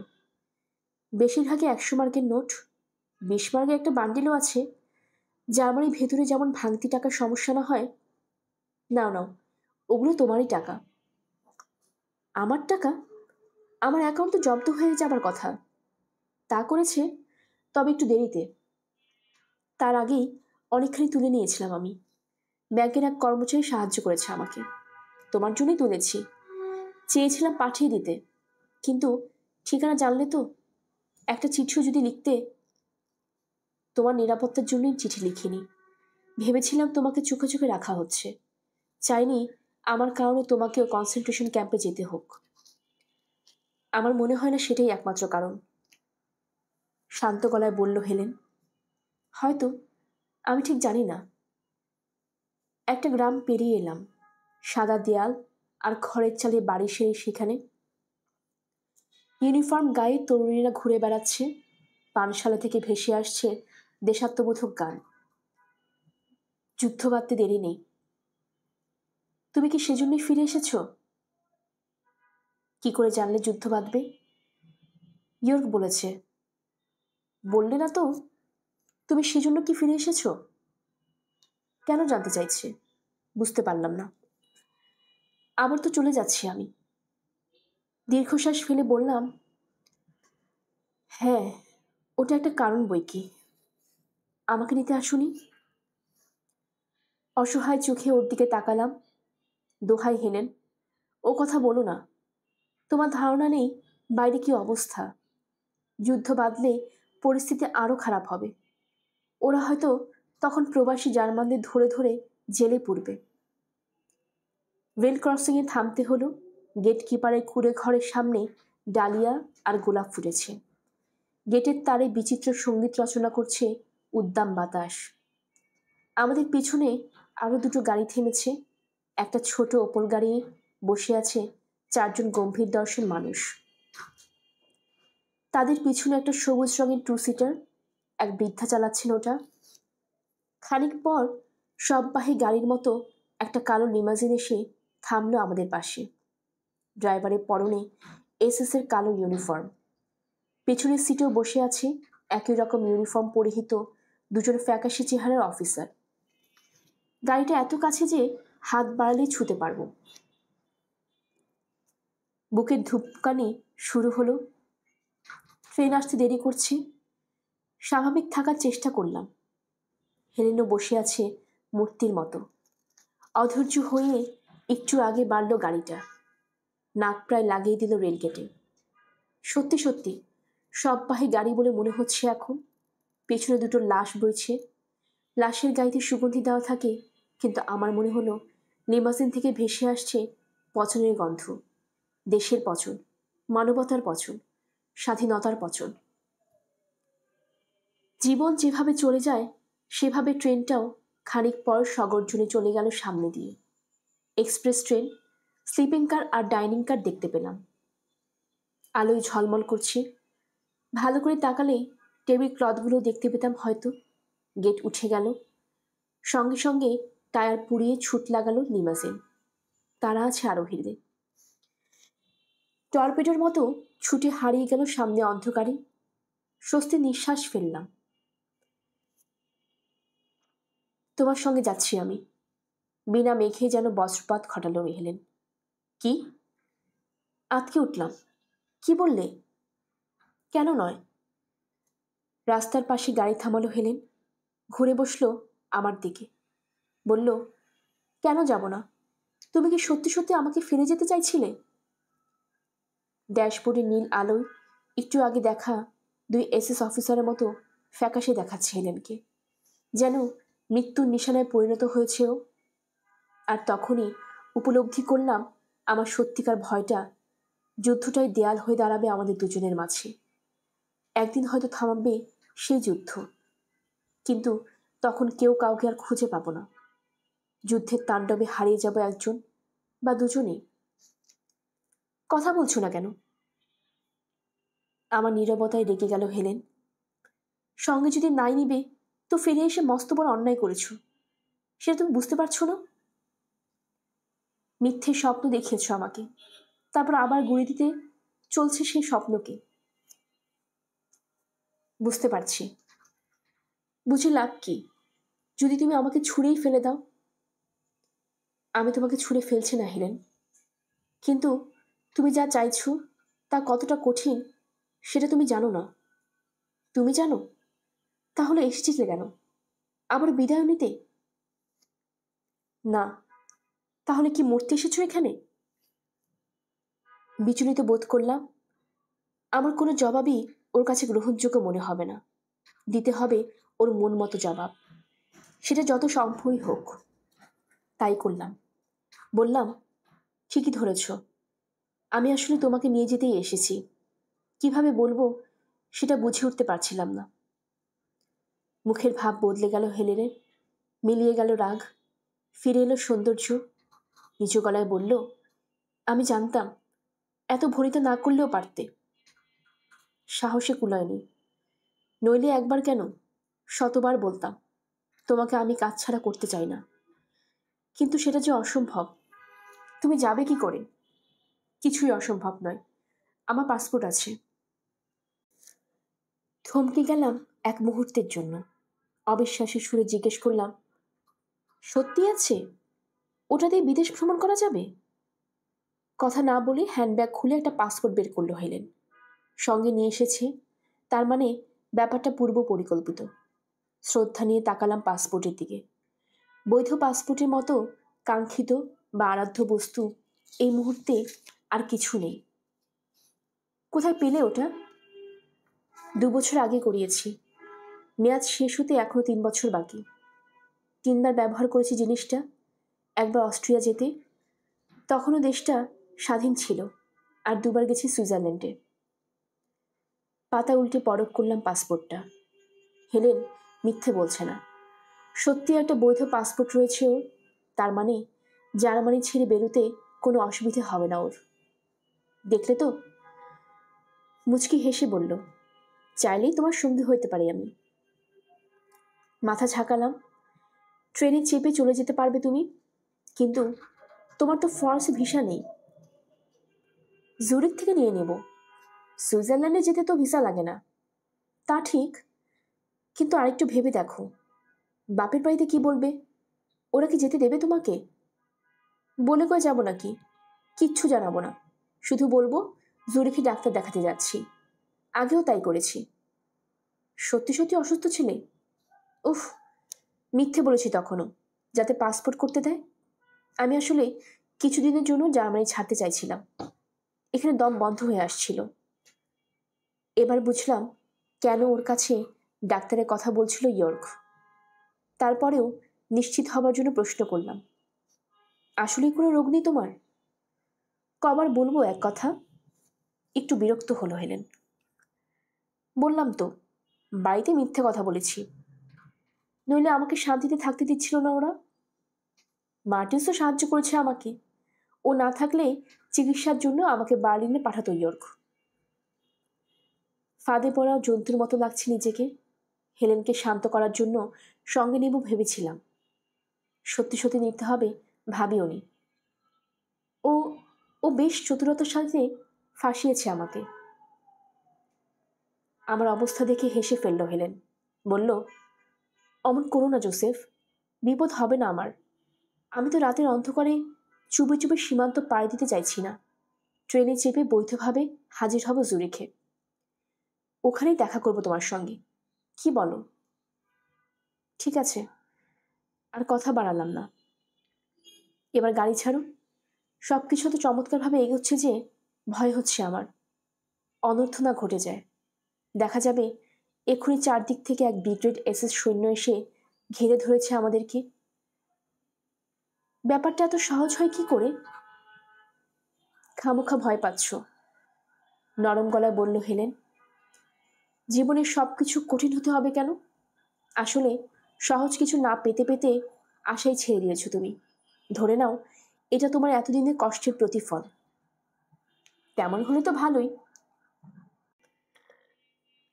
[SPEAKER 1] বেশিরভাগই 100 মার্কের নোট। 20 মার্কের একটা বান্ডিলও আছে। জার্মানির ভেতরে যেমন ভাঙতি টাকার সমস্যা না হয়। নাও নাও, ওগুলো তোমারই টাকা। আমার টাকা? আমার অ্যাকাউন্ট তো জব্দ হয়ে যাবার কথা। তা করেছে, তবে একটু দেরিতে। তার আগেই অনেকখানি তুলে নিয়েছিলাম আমি। ব্যাংকের এক কর্মচারী সাহায্য করেছে আমাকে। তোমার জন্যই তুলেছি। চেয়েছিলাম পাঠিয়ে দিতে, কিন্তু ঠিকানা জানলে তো। একটা চিঠিও যদি লিখতে। তোমার নিরাপত্তার জন্যই চিঠি লিখিনি। ভেবেছিলাম তোমাকে চোখে চোখে রাখা হচ্ছে। চাইনি আমার কারণে তোমাকেও কনসেন্ট্রেশন ক্যাম্পে যেতে হোক। আমার মনে হয় না সেটাই একমাত্র কারণ। শান্ত গলায় বলল হেলেন। হয়তো, আমি ঠিক জানি না। একটা গ্রাম পেরিয়ে এলাম। সাদা দেয়াল আর খড়ের চালে বাড়ি সেখানে। ইউনিফর্ম গায়ে তরুণীরা ঘুরে বেড়াচ্ছে। পানশালা থেকে ভেসে আসছে দেশাত্মবোধক গান। যুদ্ধ বাঁধতে দেরি নেই। তুমি কি সেজন্যই ফিরে এসেছ? কি করে জানলে যুদ্ধ বাঁধবে? ইয়র্ক বলেছে। বললে না তো। তুমি সেজন্য কি ফিরে এসেছ? কেন জানতে চাইছে? বুঝতে পারলাম না। আবার তো চলে যাচ্ছি আমি। দীর্ঘশ্বাস ফেলে বললাম, হ্যাঁ, ওটা একটা কারণ বই কি। আমাকে নিতে আসুনি? অসহায় চোখে ওর দিকে তাকালাম। দোহাই হেলেন, ও কথা বলো না। তোমার ধারণা নেই বাইরে কি অবস্থা। যুদ্ধ বাঁধলে পরিস্থিতি আরো খারাপ হবে। ওরা হয়তো তখন প্রবাসী জার্মানদের ধরে ধরে জেলে পুরবে। রেল ক্রসিংয়ে থামতে হলো। গেট কিপারের কুড়ে ঘরের সামনে ডালিয়া আর গোলাপ ফুটেছে। গেটের তারে বিচিত্র সঙ্গীত রচনা করছে উদ্দাম বাতাস। আমাদের পিছনে আরো দুটো গাড়ি থেমেছে। একটা ছোট ওপর গাড়ি বসে আছে 4 জন গম্ভীর দর্শন মানুষ। তাদের পিছনে একটা সবুজ রঙের 2 সিটার। এক বৃদ্ধা চালাচ্ছেন ওটা। খানিক পর সববাহী গাড়ির মতো একটা কালো লিমাজিন এসে থামলো আমাদের পাশে। ড্রাইভারের পরনে এসএস এর কালো ইউনিফর্ম। পেছনের সিটেও বসে আছে একই রকম ইউনিফর্ম পরিহিত 2 জন ফ্যাকাশে চেহারার অফিসার। গাড়িটা এত কাছে যে হাত বাড়ালেই ছুতে পারবো। বুকের ধূপকানি শুরু হলো। ট্রেন আসতে দেরি করছে। স্বাভাবিক থাকার চেষ্টা করলাম। হেলেনও বসে আছে মূর্তির মতো। অধৈর্য হয়ে একটু আগে বাড়ল গাড়িটা। নাক প্রায় লাগিয়ে দিল রেলগেটে। সত্যি সত্যি সববাহী গাড়ি বলে মনে হচ্ছে এখন। পেছনে দুটো লাশ বইছে। লাশের গায়েতে সুগন্ধি দেওয়া থাকে, কিন্তু আমার মনে হলো লিমাজিন থেকে ভেসে আসছে পচনের গন্ধ। দেশের পচন, মানবতার পচন, স্বাধীনতার পচন। জীবন যেভাবে চলে যায় সেভাবে ট্রেনটাও খানিক পর সগর্জনে চলে গেল সামনে দিয়ে। এক্সপ্রেস ট্রেন, স্লিপিং কার আর ডাইনিং কার দেখতে পেলাম। আলোয় ঝলমল করছে। ভালো করে তাকালেই টেবিল ক্লথগুলো দেখতে পেতাম হয়তো। গেট উঠে গেল। সঙ্গে সঙ্গে টায়ার পুড়িয়ে ছুট লাগালো লিমাজিন। তারা আছে আরোহীদের। টর্পেডোর মতো ছুটে হারিয়ে গেল সামনে অন্ধকারে। স্বস্তি নিঃশ্বাস ফেললাম। তোমার সঙ্গে যাচ্ছি আমি, বিনা মেঘে যেন বজ্রপাত ঘটালো হেলেন। কি? আতকে উঠলাম। কি বললে? কেন নয়? রাস্তার পাশে গাড়ি থামালো হেলেন। ঘুরে বসলো আমার দিকে। বলল, কেন যাব না? তুমি কি সত্যি সত্যি আমাকে ফিরে যেতে চাইছিলে? ড্যাশবোর্ডে নীল আলোয় একটু আগে দেখা দুই এসএস অফিসারের মতো ফ্যাকাশে দেখাচ্ছে হেলেনকে, যেন মৃত্যুর নিশানায় পরিণত হয়েছেও। আর তখনই উপলব্ধি করলাম আমার সত্যিকার ভয়টা যুদ্ধটাই দেয়াল হয়ে দাঁড়াবে আমাদের দুজনের মাঝে। একদিন হয়তো থামাবে সেই যুদ্ধ, কিন্তু তখন কেউ কাউকে আর খুঁজে পাবো না। যুদ্ধের তাণ্ডবে হারিয়ে যাব একজন বা দুজনেই। কথা বলছো না কেন? আমার নীরবতায় রেগে গেল হেলেন। সঙ্গে যদি নাই নিবে তো ফিরে এসে মস্ত বড় অন্যায় করেছ, সেটা তুমি বুঝতে পারছো না? মিথ্যে স্বপ্ন দেখিয়েছ আমাকে, তারপর আবার গুঁড়ি দিতে চলছে সেই স্বপ্নকে। বুঝতে পারছি। বুঝে লাভ কি যদি তুমি আমাকে ছুঁড়েই ফেলে দাও? আমি তোমাকে ছুঁড়ে ফেলছি না হেলেন, কিন্তু তুমি যা চাইছো তা কতটা কঠিন সেটা তুমি জানো না। তুমি জানো? তাহলে এসেছিলে কেন? আবার বিদায় নিতে? না, তাহলে কি মরতে এসেছো এখানে? বিচলিত বোধ করলাম। আমার কোনো জবাবই ওর কাছে গ্রহণযোগ্য মনে হবে না। দিতে হবে ওর মন মতো জবাব, সেটা যত সম্ভবই হোক। তাই করলাম। বললাম, ঠিকই ধরেছ, আমি আসলে তোমাকে নিয়ে যেতেই এসেছি। কিভাবে বলবো সেটা বুঝে উঠতে পারছিলাম না। মুখের ভাব বদলে গেল হেলেনের। মিলিয়ে গেল রাগ, ফিরে এলো সৌন্দর্য। নিচু গলায় বলল, আমি জানতাম এত ভরিতে না করলেও পারতে। সাহসে কুলায়নি। নইলে একবার কেন, শতবার বলতাম তোমাকে আমি কাজ ছাড়া করতে চাই না। কিন্তু সেটা যে অসম্ভব। তুমি যাবে কি করে? কিছুই অসম্ভব নয়, আমার পাসপোর্ট আছে। থমকে গেলাম এক মুহূর্তের জন্য। অবিশ্বাসী সুরে জিজ্ঞেস করলাম, সত্যি আছে? ওটা দিয়ে বিদেশ ভ্রমণ করা যাবে? কথা না বলে হ্যান্ডব্যাগ খুলে একটা পাসপোর্ট বের করলো হেলেন। সঙ্গে নিয়ে এসেছে, তার মানে ব্যাপারটা পূর্ব পরিকল্পিত। শ্রদ্ধা নিয়ে তাকালাম পাসপোর্টের দিকে। বৈধ পাসপোর্টের মতো কাঙ্ক্ষিত বা আরাধ্য বস্তু এই মুহূর্তে আর কিছু নেই। কোথায় পেলে ওটা? 2 বছর আগে করিয়েছি। মেয়াদ শেষ হতে এখনো 3 বছর বাকি। 3 বার ব্যবহার করেছি জিনিসটা। একবার অস্ট্রিয়া যেতে, তখনও দেশটা স্বাধীন ছিল, আর 2 বার গেছি সুইজারল্যান্ডে। পাতা উল্টে পরখ করলাম পাসপোর্টটা। হেলেন মিথ্যে বলছে না, সত্যি একটা বৈধ পাসপোর্ট রয়েছে ওর। তার মানে জার্মানি ছেড়ে বেরোতে কোনো অসুবিধে হবে না ওর। দেখলে তো? মুচকি হেসে বলল, চাইলেই তোমার সঙ্গী হইতে পারি আমি। মাথা ঝাঁকালাম। ট্রেনে চেপে চলে যেতে পারবে তুমি, কিন্তু তোমার তো ফরাসি ভিসা নেই। জুরিক থেকে নিয়ে নেব। সুইজারল্যান্ডে যেতে তো ভিসা লাগে না। তা ঠিক, কিন্তু আরেকটু ভেবে দেখো, বাপের বাড়িতে কি বলবে? ওরা কি যেতে দেবে তোমাকে? বলে কয়ে যাব নাকি? কিচ্ছু জানাবো না, শুধু বলবো জুরিখে ডাক্তার দেখাতে যাচ্ছি। আগেও তাই করেছি। সত্যি সত্যি অসুস্থ ছিলে? উফ, মিথ্যে বলেছি তখনও, যাতে পাসপোর্ট করতে দেয়। আমি আসলে কিছুদিনের জন্য জার্মানি ছাড়তে চাইছিলাম। এখানে দম বন্ধ হয়ে আসছিল। এবার বুঝলাম কেন ওর কাছে ডাক্তারের কথা বলছিল ইয়র্ক। তারপরেও নিশ্চিত হবার জন্য প্রশ্ন করলাম, আসলেই কোনো রোগ নেই তোমার? কবার বলবো এক কথা? একটু বিরক্ত হলো হেলেন। বললাম তো, বাড়িতে মিথ্যে কথা বলেছি, নইলে আমাকে শান্তিতে থাকতে দিচ্ছিল না ওরা। মার্টিনস তো সাহায্য করেছে আমাকে, ও না থাকলে চিকিৎসার জন্য আমাকে বার্লিনে পাঠাতো ইয়র্ক। ফাঁদে পড়া জন্তুর মতো লাগছে নিজেকে। হেলেনকে শান্ত করার জন্য সঙ্গে নেব ভেবেছিলাম, সত্যি সত্যি নিতে হবে ভাবিও নি। ও ও বেশ চতুরতার সাথে ফাঁসিয়েছে আমাকে। আমার অবস্থা দেখে হেসে ফেলল হেলেন। বলল, অমন করো না জোসেফ, বিপদ হবে না আমার। আমি তো রাতের অন্ধকারে চুপে চুপে সীমান্ত পাড়ি দিতে চাইছি না। ট্রেনে চেপে বৈধভাবে হাজির হব জুরিখে। ওখানেই দেখা করব তোমার সঙ্গে, কি বলো? ঠিক আছে, আর কথা বাড়ালাম না। এবার গাড়ি ছাড়ো। সব কিছু তো চমৎকারভাবে এগোচ্ছে যে ভয় হচ্ছে আমার। অনর্থ না ঘটে যায়, দেখা যাবে এক্ষুনি চারদিক থেকে এক ব্রিগেড এসএস সৈন্য এসে ঘিরে ধরেছে আমাদেরকে। ব্যাপারটা এত সহজ হয় কি করে? খামোখা ভয় পাচ্ছ, নরম গলায় বলল হেলেন। জীবনের সব কিছু কঠিন হতে হবে কেন? আসলে সহজ কিছু না পেতে পেতে আশাই ছেড়ে দিয়েছ তুমি। ধরে নাও এটা তোমার এতদিনের কষ্টের প্রতিফল। তেমন হলে তো ভালোই।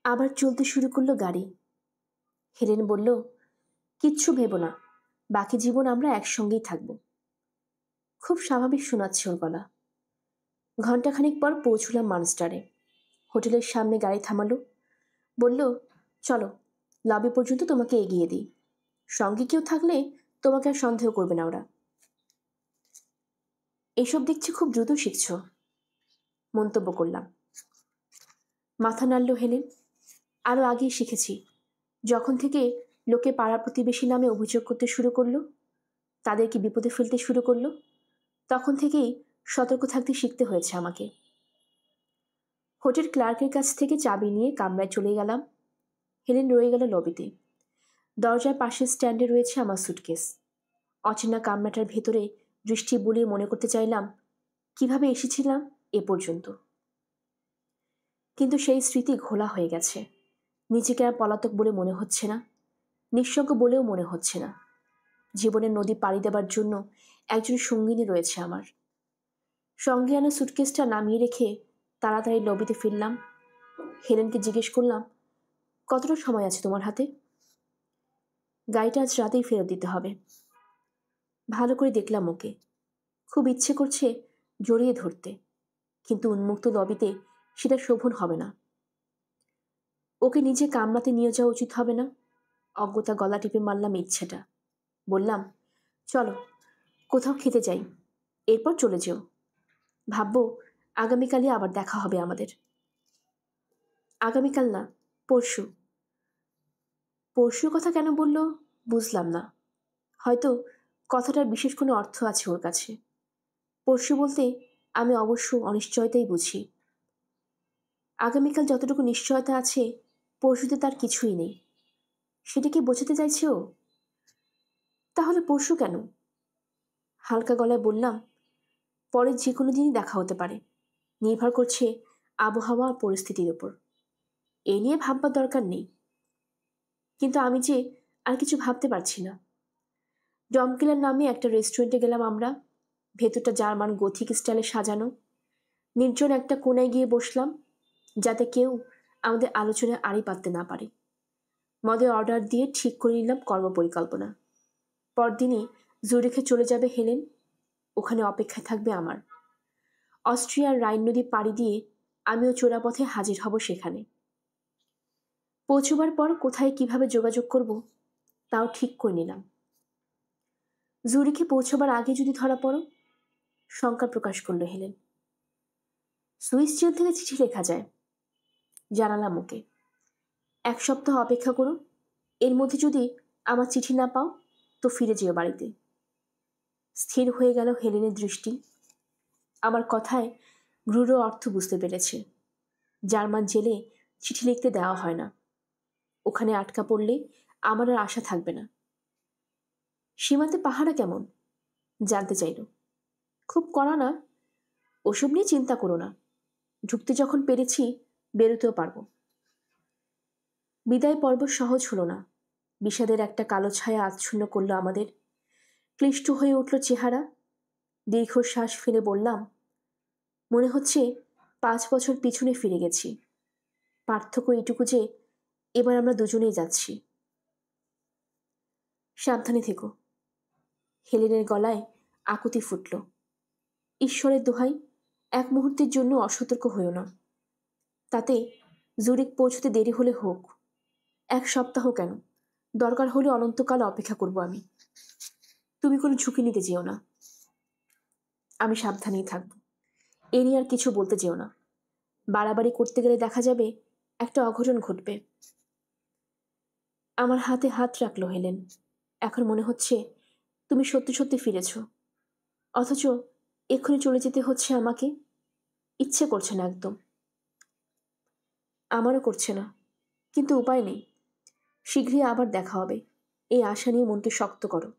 [SPEAKER 1] আবার চলতে শুরু করলো গাড়ি। হেলেন বলল, কিচ্ছু ভেবো না, বাকি জীবন আমরা একসঙ্গেই থাকব। খুব স্বাভাবিক শোনাচ্ছে ওর গলা। ঘণ্টাখানিক পর পৌঁছলাম মানস্টারে। হোটেলের সামনে গাড়ি থামালো। বলল, চলো, লবি পর্যন্ত তোমাকে এগিয়ে দিই। সঙ্গে কেউ থাকলে তোমাকে আর সন্দেহ করবে না ওরা। এসব দেখছি খুব দ্রুত শিখছ, মন্তব্য করলাম। মাথা নাড়ল হেলেন। আরও আগেই শিখেছি, যখন থেকে লোকে পাড়া প্রতিবেশী নামে অভিযোগ করতে শুরু করলো, তাদেরকে বিপদে ফেলতে শুরু করলো, তখন থেকেই সতর্ক থাকতে শিখতে হয়েছে আমাকে। হোটেল ক্লার্কের কাছ থেকে চাবি নিয়ে কামরায় চলে গেলাম। হেলেন রয়ে গেল লবিতে। দরজার পাশের স্ট্যান্ডে রয়েছে আমার সুটকেস। অচেনা কামরাটার ভেতরে দৃষ্টি বুলিয়ে মনে করতে চাইলাম কিভাবে এসেছিলাম এ পর্যন্ত। কিন্তু সেই স্মৃতি ঘোলা হয়ে গেছে। নিজেকে আর পলাতক বলে মনে হচ্ছে না, নিঃসঙ্গ বলেও মনে হচ্ছে না। জীবনের নদী পাড়ি দেবার জন্য একজন সঙ্গিনী রয়েছে আমার। সঙ্গে আনা সুটকেসটা নামিয়ে রেখে তাড়াতাড়ি লবিতে ফিরলাম। হেলেনকে জিজ্ঞেস করলাম, কতটা সময় আছে তোমার হাতে? গাড়িটা আজ রাতেই ফেরত দিতে হবে। ভালো করে দেখলাম ওকে। খুব ইচ্ছে করছে জড়িয়ে ধরতে, কিন্তু উন্মুক্ত লবিতে সেটা শোভন হবে না। ওকে নিজে কামরাতে নিয়ে যাওয়া উচিত হবে না? অজ্ঞতা গলা টিপে মারলাম ইচ্ছেটা। বললাম, চলো কোথাও খেতে যাই, এরপর চলে যেও। ভাববো আগামীকালই আবার দেখা হবে আমাদের। আগামীকাল না, পরশু। পরশুর কথা কেন বলল বুঝলাম না। হয়তো কথাটার বিশেষ কোনো অর্থ আছে ওর কাছে। পরশু বলতে আমি অবশ্য অনিশ্চয়তাই বুঝি। আগামীকাল যতটুকু নিশ্চয়তা আছে, পরশুতে তার কিছুই নেই। সেটা কি বোঝাতে চাইছে ও? তাহলে পরশু কেন? হালকা গলায় বললাম, পরের যে কোনো দিনই দেখা হতে পারে, নির্ভর করছে আবহাওয়া আর পরিস্থিতির ওপর। এ নিয়ে ভাববার দরকার নেই। কিন্তু আমি যে আর কিছু ভাবতে পারছি না। ডমকিলার নামে একটা রেস্টুরেন্টে গেলাম আমরা। ভেতরটা জার্মান গথিক স্টাইলে সাজানো। নির্জন একটা কোনায় গিয়ে বসলাম, যাতে কেউ আমাদের আলোচনায় আড়ি পাততে না পারে। মদের অর্ডার দিয়ে ঠিক করে নিলাম কর্মপরিকল্পনা। পরদিনই জুরিখে চলে যাবে হেলেন। ওখানে অপেক্ষায় থাকবে আমার। অস্ট্রিয়ার রাইন নদী পাড়ি দিয়ে আমিও চোরাপথে হাজির হব সেখানে। পৌঁছবার পর কোথায় কিভাবে যোগাযোগ করব তাও ঠিক করে নিলাম। জুরিখে পৌঁছবার আগে যদি ধরা পড়ো, শঙ্কা প্রকাশ করল হেলেন। সুইস জেল থেকে চিঠি লেখা যায়, জানালাম ওকে। 1 সপ্তাহ অপেক্ষা করো, এর মধ্যে যদি আমার চিঠি না পাও তো ফিরে যেও বাড়িতে। স্থির হয়ে গেল হেলেনের দৃষ্টি। আমার কথায় গূঢ় অর্থ বুঝতে পেরেছে। জার্মান জেলে চিঠি লিখতে দেওয়া হয় না। ওখানে আটকা পড়লে আমার আর আশা থাকবে না। সীমান্তে পাহারা কেমন জানতে চাইল। খুব কড়া না, ওসব নিয়ে চিন্তা করো না। ঢুকতে যখন পেরেছি বেরোতেও পারবো। বিদায় পর্ব সহজ হলো না। বিষাদের একটা কালো ছায়া আচ্ছন্ন করলো আমাদের। ক্লিষ্ট হয়ে উঠল চেহারা। দীর্ঘশ্বাস ফেলে বললাম, মনে হচ্ছে 5 বছর পিছনে ফিরে গেছি। পার্থক্য এটুকু যে এবার আমরা দুজনেই যাচ্ছি। সাবধানে থেকো। হেলেনের গলায় আকুতি ফুটল। ঈশ্বরের দোহাই, এক মুহূর্তের জন্য অসতর্ক হইও না। তাতে জুরিক পৌঁছতে দেরি হলে হোক, 1 সপ্তাহ কেন, দরকার হলে অনন্তকাল অপেক্ষা করব আমি। তুমি কোনো ঝুঁকি নিতে যেও না। আমি সাবধানেই থাকব। এ নিয়ে আর কিছু বলতে যেও না। বাড়াবাড়ি করতে গেলে দেখা যাবে একটা অঘটন ঘটবে। আমার হাতে হাত রাখলো হেলেন। এখন মনে হচ্ছে তুমি সত্যি সত্যি ফিরেছ, অথচ এক্ষুনি চলে যেতে হচ্ছে আমাকে। ইচ্ছে করছে না একদম। আমারও করছে না, কিন্তু উপায় নেই। শীঘ্রই আবার দেখা হবে, এই আশা নিয়ে মনকে শক্ত করো।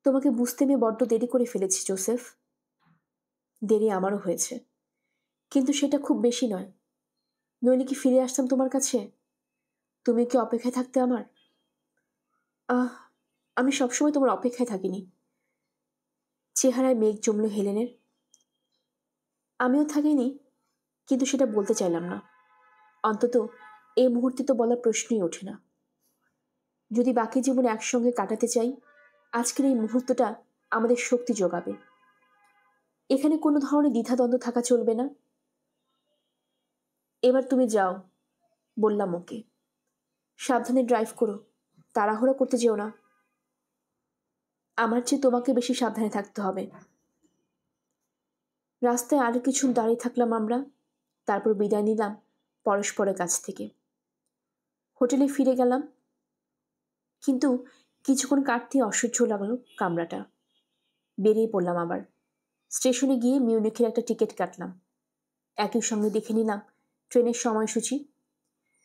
[SPEAKER 1] তোমাকে বুঝতে আমি বড্ড দেরি করে ফেলেছি জোসেফ। দেরি আমারও হয়েছে, কিন্তু সেটা খুব বেশি নয়। নইলে কি ফিরে আসতাম তোমার কাছে? তুমি কি অপেক্ষায় থাকতে আমার? আহ, আমি সবসময় তোমার অপেক্ষায় থাকিনি। চেহারায় মেঘ জমল হেলেনের। আমিও থাকিনি, কিন্তু সেটা বলতে চাইলাম না। অন্তত এই মুহূর্তে তো বলার প্রশ্নই ওঠে না। যদি বাকি জীবন একসঙ্গে কাটাতে চাই, আজকের এই মুহূর্তটা আমাদের শক্তি যোগাবে। এখানে কোনো ধরনের দ্বিধাদ্বন্দ্ব থাকা চলবে না। এবার তুমি যাও, বললাম ওকে। সাবধানে ড্রাইভ করো, তাড়াহুড়ো করতে যেও না। আমার চেয়ে তোমাকে বেশি সাবধানে থাকতে হবে। রাস্তায় আরো কিছু দাঁড়িয়ে থাকলাম আমরা, তারপর বিদায় নিলাম পরস্পরের কাছ থেকে। হোটেলে ফিরে গেলাম, কিন্তু কিছুক্ষণ কাটতে অসহ্য লাগলো কামরাটা। বেরিয়ে পড়লাম আবার। স্টেশনে গিয়ে মিউনিখের একটা টিকিট কাটলাম। একই সঙ্গে দেখে নিলাম ট্রেনের সময়সূচি।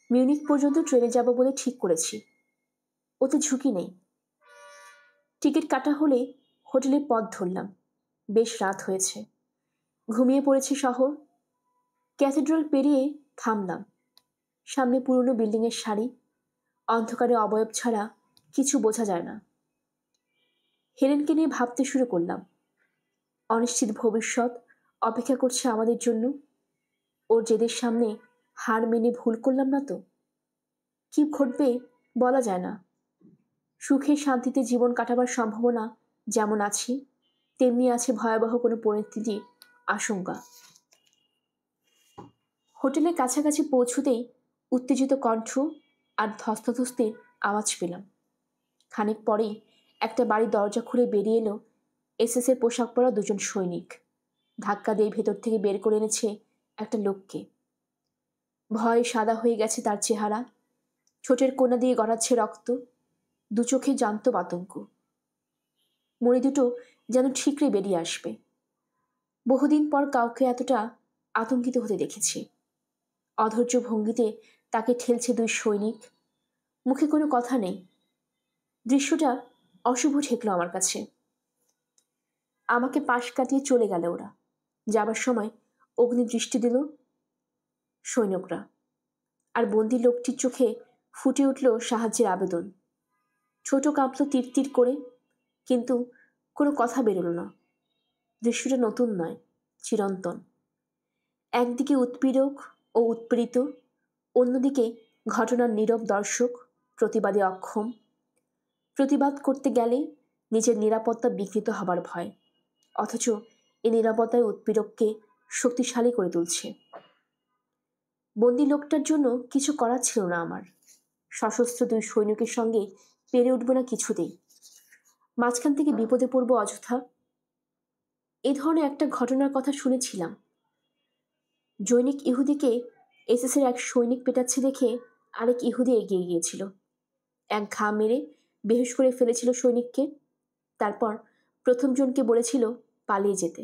[SPEAKER 1] মিউনিক পর্যন্ত ট্রেনে যাব বলে ঠিক করেছি, ওতে ঝুঁকি নেই। টিকিট কাটা হলে হোটেলে পথ ধরলাম। বেশ রাত হয়েছে, ঘুমিয়ে পড়েছে শহর। ক্যাথেড্রাল পেরিয়ে থামলাম। সামনে পুরনো বিল্ডিংয়ের সারি, অন্ধকারে অবয়ব ছাড়া কিছু বোঝা যায় না। হেলেনকে নিয়ে ভাবতে শুরু করলাম। অনিশ্চিত ভবিষ্যৎ অপেক্ষা করছে আমাদের জন্য। ওর জেদের সামনে হার মেনে ভুল করলাম না তো? কি ঘটবে বলা যায় না। সুখে শান্তিতে জীবন কাটাবার সম্ভাবনা যেমন আছে, তেমনি আছে ভয়াবহ কোনো পরিস্থিতির আশঙ্কা। হোটেলের কাছাকাছি পৌঁছতেই উত্তেজিত কণ্ঠ আর ধস্তাধস্তির আওয়াজ পেলাম। খানিক পরেই একটা বাড়ির দরজা খুলে বেরিয়ে এলো এসএসের পোশাক পরা 2 জন সৈনিক। ধাক্কা দিয়ে ভেতর থেকে বের করে এনেছে একটা লোককে। ভয়ে সাদা হয়ে গেছে তার চেহারা, ঠোঁটের কোণা দিয়ে গড়াচ্ছে রক্ত, 2 চোখে জান্ত আতঙ্ক। মণি দুটো যেন ঠিকরে বেরিয়ে আসবে। বহুদিন পর কাউকে এতটা আতঙ্কিত হতে দেখেছি। অধৈর্য ভঙ্গিতে তাকে ঠেলছে 2 সৈনিক। মুখে কোনো কথা নেই। দৃশ্যটা অশুভ ঠেকলো আমার কাছে। আমাকে পাশ কাটিয়ে চলে গেল ওরা। যাবার সময় অগ্নিদৃষ্টি দিল সৈনিকরা। আর বন্দি লোকটির চোখে ফুটে উঠল সাহায্যের আবেদন। ছোট কাঁপল তীর তীর করে, কিন্তু কোনো কথা বেরোল না। দৃশ্যটা নতুন নয়, চিরন্তন। একদিকে উৎপীড়ক ও উৎপীড়িত, অন্যদিকে ঘটনার নীরব দর্শক, প্রতিবাদে অক্ষম। প্রতিবাদ করতে গেলে নিজের নিরাপত্তা বিঘ্নিত হবার ভয়, অথচ এই নিরাপত্তায় উৎপীড়ককে শক্তিশালী করে তুলছে। বন্দি লোকটার জন্য কিছু করার ছিল না আমার। সশস্ত্র 2 সৈনিকের সঙ্গে পেরে উঠব না কিছুতেই। মাঝখান থেকে বিপদে পড়ব অযথা। এ ধরনের একটা ঘটনার কথা শুনেছিলাম। জৈনিক ইহুদিকে এসএসের এক সৈনিক পেটাচ্ছে দেখে আরেক ইহুদি এগিয়ে গিয়েছিল। এক ঘা মেরে বেহুশ করে ফেলেছিল সৈনিককে। তারপর প্রথম জনকে বলেছিল পালিয়ে যেতে,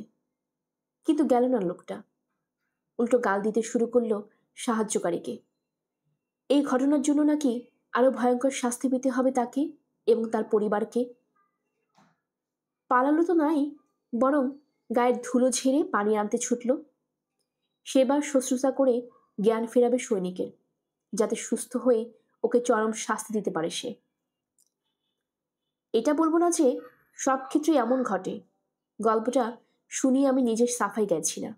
[SPEAKER 1] কিন্তু গেল না লোকটা। উল্টো গাল দিতে শুরু করলো সাহায্যকারীকে। এই ঘটনার জন্য নাকি আরো ভয়ঙ্কর শাস্তি পেতে হবে তাকে এবং তার পরিবারকে। পালালো তো নাই, বরং গায়ের ধুলো ঝেড়ে পানি আনতে ছুটল। সেবার শুশ্রূষা করে জ্ঞান ফেরাবে সৈনিকের, যাতে সুস্থ হয়ে ওকে চরম শাস্তি দিতে পারে সে। এটা বলবো না যে সব ক্ষেত্রে এমন ঘটে। গল্পটা শুনিয়ে আমি নিজের সাফাই গাইছি না,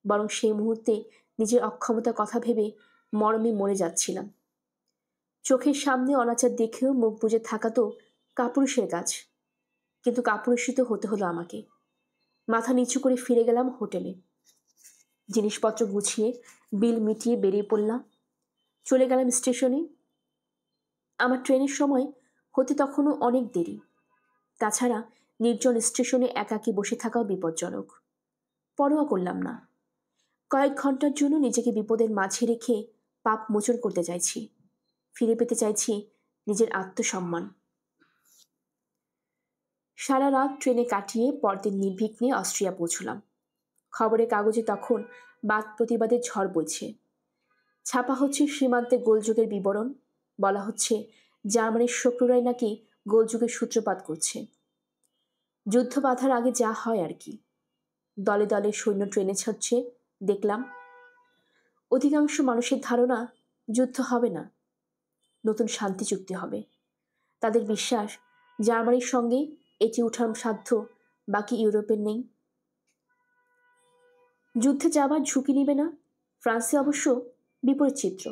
[SPEAKER 1] বরং সেই মুহূর্তে নিজের অক্ষমতার কথা ভেবে মরমে মরে যাচ্ছিলাম। চোখের সামনে অনাচার দেখেও মুখ বুজে থাকা তো কাপুরুষের কাজ, কিন্তু কাপুরুষিত হতে হলো আমাকে। মাথা নিচু করে ফিরে গেলাম হোটেলে। জিনিসপত্র গুছিয়ে বিল মিটিয়ে বেরিয়ে পড়লাম। চলে গেলাম স্টেশনে। আমার ট্রেনের সময় হতে তখনও অনেক দেরি। তাছাড়া নির্জন স্টেশনে একাকী বসে থাকাও বিপজ্জনক। পরোয়া করলাম না। কয়েক ঘন্টার জন্য নিজেকে বিপদের মাঝে রেখে পাপ মোচন করতে চাইছি। ফিরে পেতে চাইছি নিজের আত্মসম্মান। সারা রাত ট্রেনে কাটিয়ে পরদিন নির্বিঘ্নে অস্ট্রিয়া পৌঁছলাম। খবরের কাগজে তখন বাদ প্রতিবাদের ঝড় বইছে। ছাপা হচ্ছে সীমান্তে গোলযোগের বিবরণ। বলা হচ্ছে জার্মানির শত্রুরাই নাকি গোলযোগের সূত্রপাত করছে। যুদ্ধ বাঁধার আগে যা হয় আর কি। দলে দলে সৈন্য ট্রেনে ছাড়ছে দেখলাম। অধিকাংশ মানুষের ধারণা যুদ্ধ হবে না, নতুন শান্তি চুক্তি হবে। তাদের বিশ্বাস জার্মানির সঙ্গে এটি উঠার সাধ্য বাকি ইউরোপের নেই। যুদ্ধে যাবার ঝুঁকি নিবে না। ফ্রান্সে অবশ্য বিপরীত চিত্র।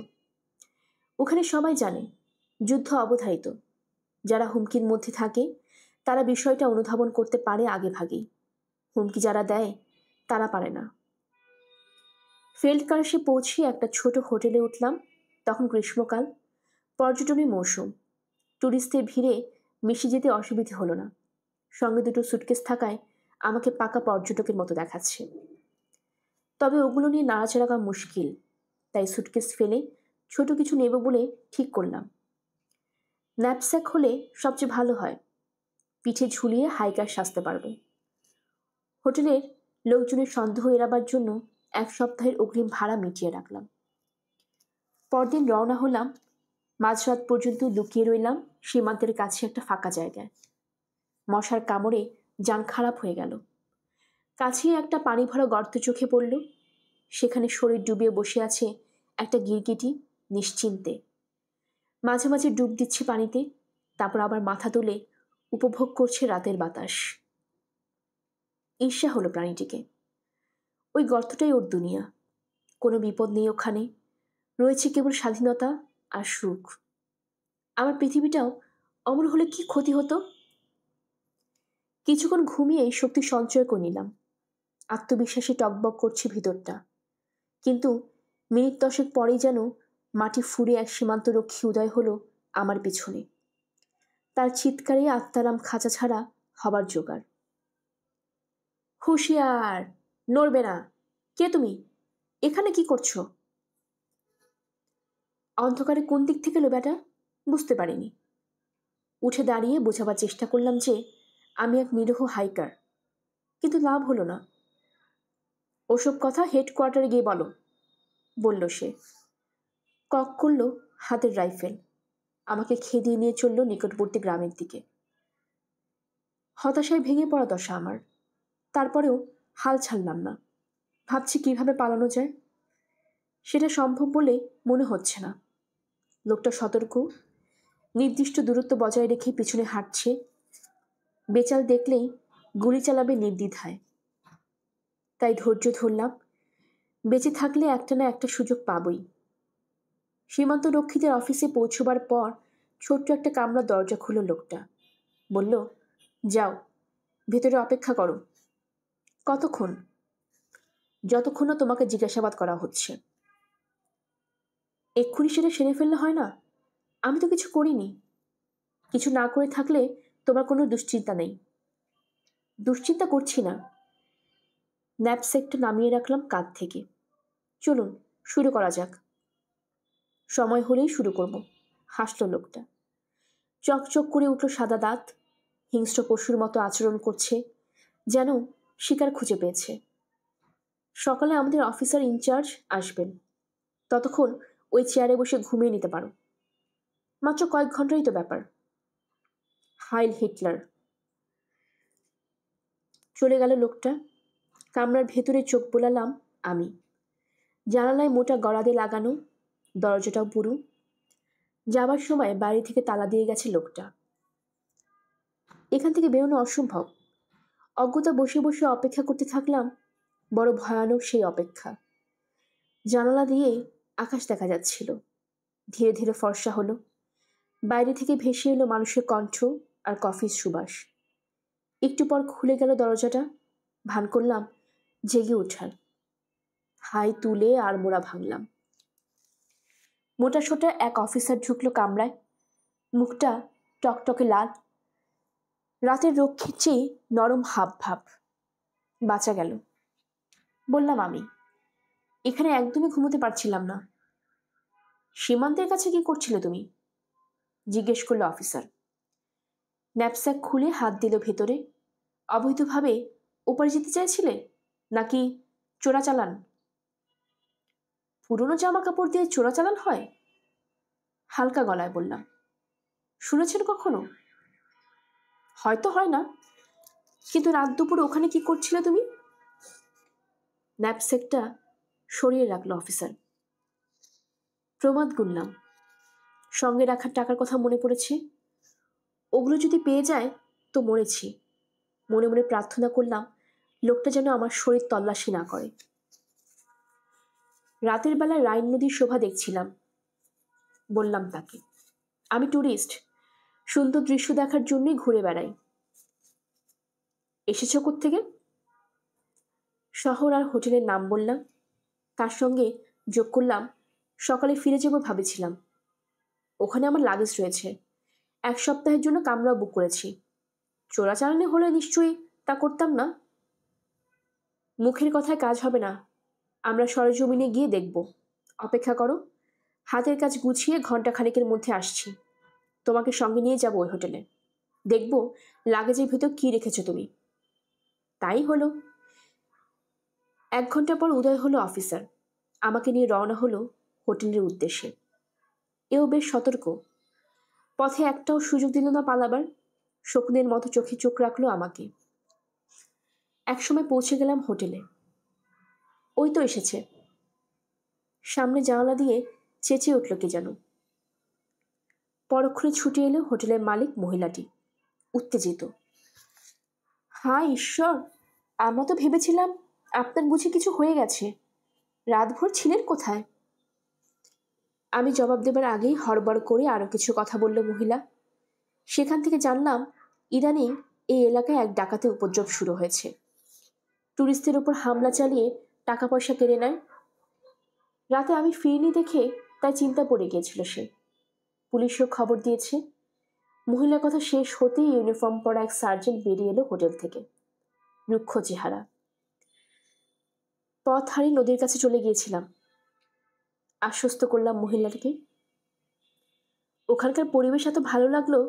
[SPEAKER 1] ওখানে সবাই জানে যুদ্ধ অবধারিত। যারা হুমকির মধ্যে থাকে তারা বিষয়টা অনুধাবন করতে পারে আগে ভাগেই। হুমকি যারা দেয় তারা পারে না। ফেল্ডকার্সে পৌঁছে একটা ছোট হোটেলে উঠলাম। তখন গ্রীষ্মকাল, পর্যটনের মৌসুম। টুরিস্টদের ভিড়ে মিশে যেতে অসুবিধে হলো না। সঙ্গে দুটো সুটকেস থাকায় আমাকে পাকা পর্যটকের মতো দেখাচ্ছে। তবে ওগুলো নিয়ে নাড়াচাড়া করা মুশকিল, তাই সুটকেস ফেলে ছোট কিছু নেব বলে ঠিক করলাম। ন্যাপস্যাক হলে সবচেয়ে ভালো হয়, পিঠে ঝুলিয়ে হাইকার সাজতে পারবো। হোটেলের লোকজনের সন্দেহ এড়াবার জন্য 1 সপ্তাহের অগ্রিম ভাড়া মিটিয়ে রাখলাম। পরদিন রওনা হলাম। মাঝরাত পর্যন্ত লুকিয়ে রইলাম সীমান্তের কাছে একটা ফাঁকা জায়গায়। মশার কামড়ে যান খারাপ হয়ে গেল। কাছেই একটা পানি ভরা গর্ত চোখে পড়ল। সেখানে শরীর ডুবিয়ে বসে আছে একটা গিরগিটি নিশ্চিন্তে। মাঝে মাঝে ডুব দিচ্ছে পানিতে, তারপর আবার মাথা তুলে উপভোগ করছে রাতের বাতাস। ঈর্ষা হলো প্রাণীটিকে। ওই গর্তটাই ওর দুনিয়া। কোনো বিপদ নেই ওখানে, রয়েছে কেবল স্বাধীনতা আর সুখ। আমার পৃথিবীটাও অমর হলে কি ক্ষতি হতো। কিছুক্ষণ ঘুমিয়ে শক্তি সঞ্চয় করে নিলাম। আত্মবিশ্বাসে টকবক করছে ভিতরটা। কিন্তু মিনিট 10 পরেই যেন মাটি ফুঁড়ে এক সীমান্তরক্ষী উদয় হলো আমার পিছনে। তার চিৎকারে আত্মারাম খাঁচা ছাড়া হবার জোগাড়। হুঁশিয়ার, নড়বে না। কে তুমি? এখানে কি করছো? অন্ধকারে কোন দিক থেকে এলো ব্যাটা? বুঝতে পারিনি। উঠে দাঁড়িয়ে বোঝাবার চেষ্টা করলাম যে আমি এক নিরীহ হাইকার, কিন্তু লাভ হলো না। ওসব কথা হেডকোয়ার্টারে গিয়ে বলো, বলল সে। কক করল হাতের রাইফেল। আমাকে খেদিয়ে নিয়ে চলল নিকটবর্তী গ্রামের দিকে। হতাশায় ভেঙে পড়া দশা আমার। তারপরেও হাল ছাড়লাম না। ভাবছি কিভাবে পালানো যায়। সেটা সম্ভব বলে মনে হচ্ছে না। লোকটা সতর্ক, নির্দিষ্ট দূরত্ব বজায় রেখে পিছনে হাঁটছে। বেচাল দেখলেই গুলি চালাবে নির্দ্বিধায়। তাই ধৈর্য ধরলাম। বেঁচে থাকলে একটা না একটা সুযোগ পাবই। সীমান্ত রক্ষীদের অফিসে পৌঁছবার পর ছোট্ট একটা কামরা দরজা খুলল লোকটা। বলল, যাও, ভেতরে অপেক্ষা করো। কতক্ষণ? যতক্ষণ না তোমাকে জিজ্ঞাসাবাদ করা হচ্ছে। এক্ষুনি সেটা সেরে ফেললে হয় না? আমি তো কিছু করিনি। কিছু না করে থাকলে তোমার কোনো দুশ্চিন্তা নেই। দুশ্চিন্তা করছি না। ন্যাপস্যাকটা নামিয়ে রাখলাম কাঁধ থেকে। চলুন শুরু করা যাক। সময় হলেই শুরু করব, হাসল লোকটা। চকচক করে উঠল সাদা দাঁত। হিংস্র পশুর মতো আচরণ করছে, যেন শিকার খুঁজে পেয়েছে। সকালে আমাদের অফিসার ইনচার্জ আসবেন। ততক্ষণ ওই চেয়ারে বসে ঘুমিয়ে নিতে পারো। মাত্র কয়েক ঘন্টারই তো ব্যাপার। হাইল হিটলার। চলে গেল লোকটা। কামরার ভেতরে চোখ বোলালাম আমি। জানালায় মোটা গড়াদে লাগানো, দরজাটাও পুরু। যাবার সময় বাড়ি থেকে তালা দিয়ে গেছে লোকটা। এখান থেকে বেরোনো অসম্ভব। অজ্ঞতা বসে বসে অপেক্ষা করতে থাকলাম। বড় ভয়ানক সেই অপেক্ষা। জানালা দিয়ে আকাশ দেখা যাচ্ছিল। ধীরে ধীরে ফর্সা হলো। বাইরে থেকে ভেসে এলো মানুষের কণ্ঠ আর কফির সুবাস। একটু পর খুলে গেল দরজাটা। ভান করলাম জেগে ওঠার। হাই তুলে আর মোড়া ভাঙলাম। মোটা সোটা এক অফিসার ঢুকলো কামরায়। মুখটা টকটকে লাল, রাতের রক্ষীর চেয়ে নরম হাব ভাব। বাঁচা গেল, বললাম আমি। এখানে একদমই ঘুমোতে পারছিলাম না। সীমান্তের কাছে কি করছিলে তুমি? জিজ্ঞেস করলো অফিসার। ন্যাপস্যাক খুলে হাত দিল ভেতরে। অবৈধভাবে ওপারে যেতে চাইছিলে নাকি চোরাচালান? পুরনো জামা কাপড় দিয়ে চোরাচালান হয়? হালকা গলায় বললাম। শুনেছেন কখনো? হয়তো হয় না, কিন্তু রাত দুপুরে ওখানে কি করছিলে তুমি? ন্যাপস্যাকটা সরিয়ে রাখলো অফিসার। প্রমাদ গুনলাম। সঙ্গে রাখার টাকার কথা মনে পড়েছে। ওগুলো যদি পেয়ে যায় তো মরেছি। মনে মনে প্রার্থনা করলাম লোকটা যেন আমার শরীর তল্লাশি না করে। রাতের বেলা রাইন নদীর শোভা দেখছিলাম। বললাম তাকে, আমি ট্যুরিস্ট, সুন্দর দৃশ্য দেখার জন্যই ঘুরে বেড়াই। এসেছ কোত্থেকে? শহর আর হোটেলের নাম বললাম। তার সঙ্গে যোগ করলাম সকালে ফিরে যাব ভাবেছিলাম। ওখানে আমার লাগেজ রয়েছে। 1 সপ্তাহের জন্য কামরা বুক করেছি। চোরাচালানি হলে নিশ্চয়ই তা করতাম না। মুখের কথায় কাজ হবে না। আমরা সরেজমিনে গিয়ে দেখব। অপেক্ষা করো। হাতের কাজ গুছিয়ে ঘন্টা খানেকের মধ্যে আসছি। তোমাকে সঙ্গে নিয়ে যাব ওই হোটেলে। দেখব লাগেজের ভেতর কি রেখেছো তুমি। তাই হলো। 1 ঘন্টা পর উদয় হলো অফিসার। আমাকে নিয়ে রওনা হলো হোটেলের উদ্দেশ্যে। এও বেশ সতর্ক। পথে একটাও সুযোগ দিল না পালাবার। শকুনের মতো চোখে চোখ রাখলো আমাকে। একসময় পৌঁছে গেলাম হোটেলে। ওই তো এসেছে। সামনে জানালা দিয়ে চেঁচিয়ে উঠল কে যেন। পরক্ষণে ছুটে এলো হোটেলের মালিক মহিলাটি, উত্তেজিত। হায় ঈশ্বর, আমরা তো ভেবেছিলাম আপনার বুঝি কিছু হয়ে গেছে। রাতভর ছিলেন কোথায়? আমি জবাব দেবার আগেই হড়বড় করে আরো কিছু কথা বলল মহিলা। সেখান থেকে জানলাম ইদানিং এই এলাকায় এক ডাকাতি উপদ্রব শুরু হয়েছে। টুরিস্টদের উপর হামলা চালিয়ে টাকা পয়সা কেড়ে নেয়। রাতে আমি ফিরিনি দেখে তাই চিন্তা পড়ে গিয়েছিল সে। পুলিশও খবর দিয়েছে। মহিলার কথা শেষ হতেই ইউনিফর্ম পরা এক সার্জেন্ট বেরিয়ে এলো হোটেল থেকে। রুক্ষ চেহারা। পথ হারিয়ে নদীর কাছে চলে গিয়েছিলাম। আশ্বস্ত করলাম মহিলাটিকে। ওখানকার পরিবেশ এত ভালো লাগলো,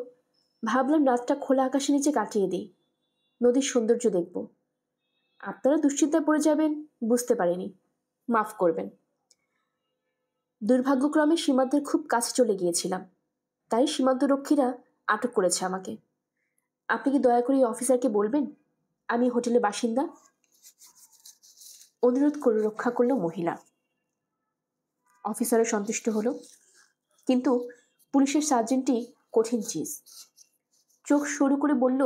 [SPEAKER 1] ভাবলাম রাতটা খোলা আকাশের নিচে কাটিয়ে দিই। নদীর সৌন্দর্য দেখব। আপনারা দুশ্চিন্তায় পড়ে যাবেন বুঝতে পারিনি, মাফ করবেন। দুর্ভাগ্যক্রমে সীমান্তের খুব কাছে চলে গিয়েছিলাম, তাই সীমান্তরক্ষীরা আটক করেছে আমাকে। আপনি কি দয়া করে অফিসারকে বলবেন আমি হোটেলের বাসিন্দা? অনুরোধ করে রক্ষা করলো মহিলা। অফিসারও সন্তুষ্ট হলো, কিন্তু পুলিশের সার্জেন্টটি কঠিন চিজ। চোখ সরু করে বলল,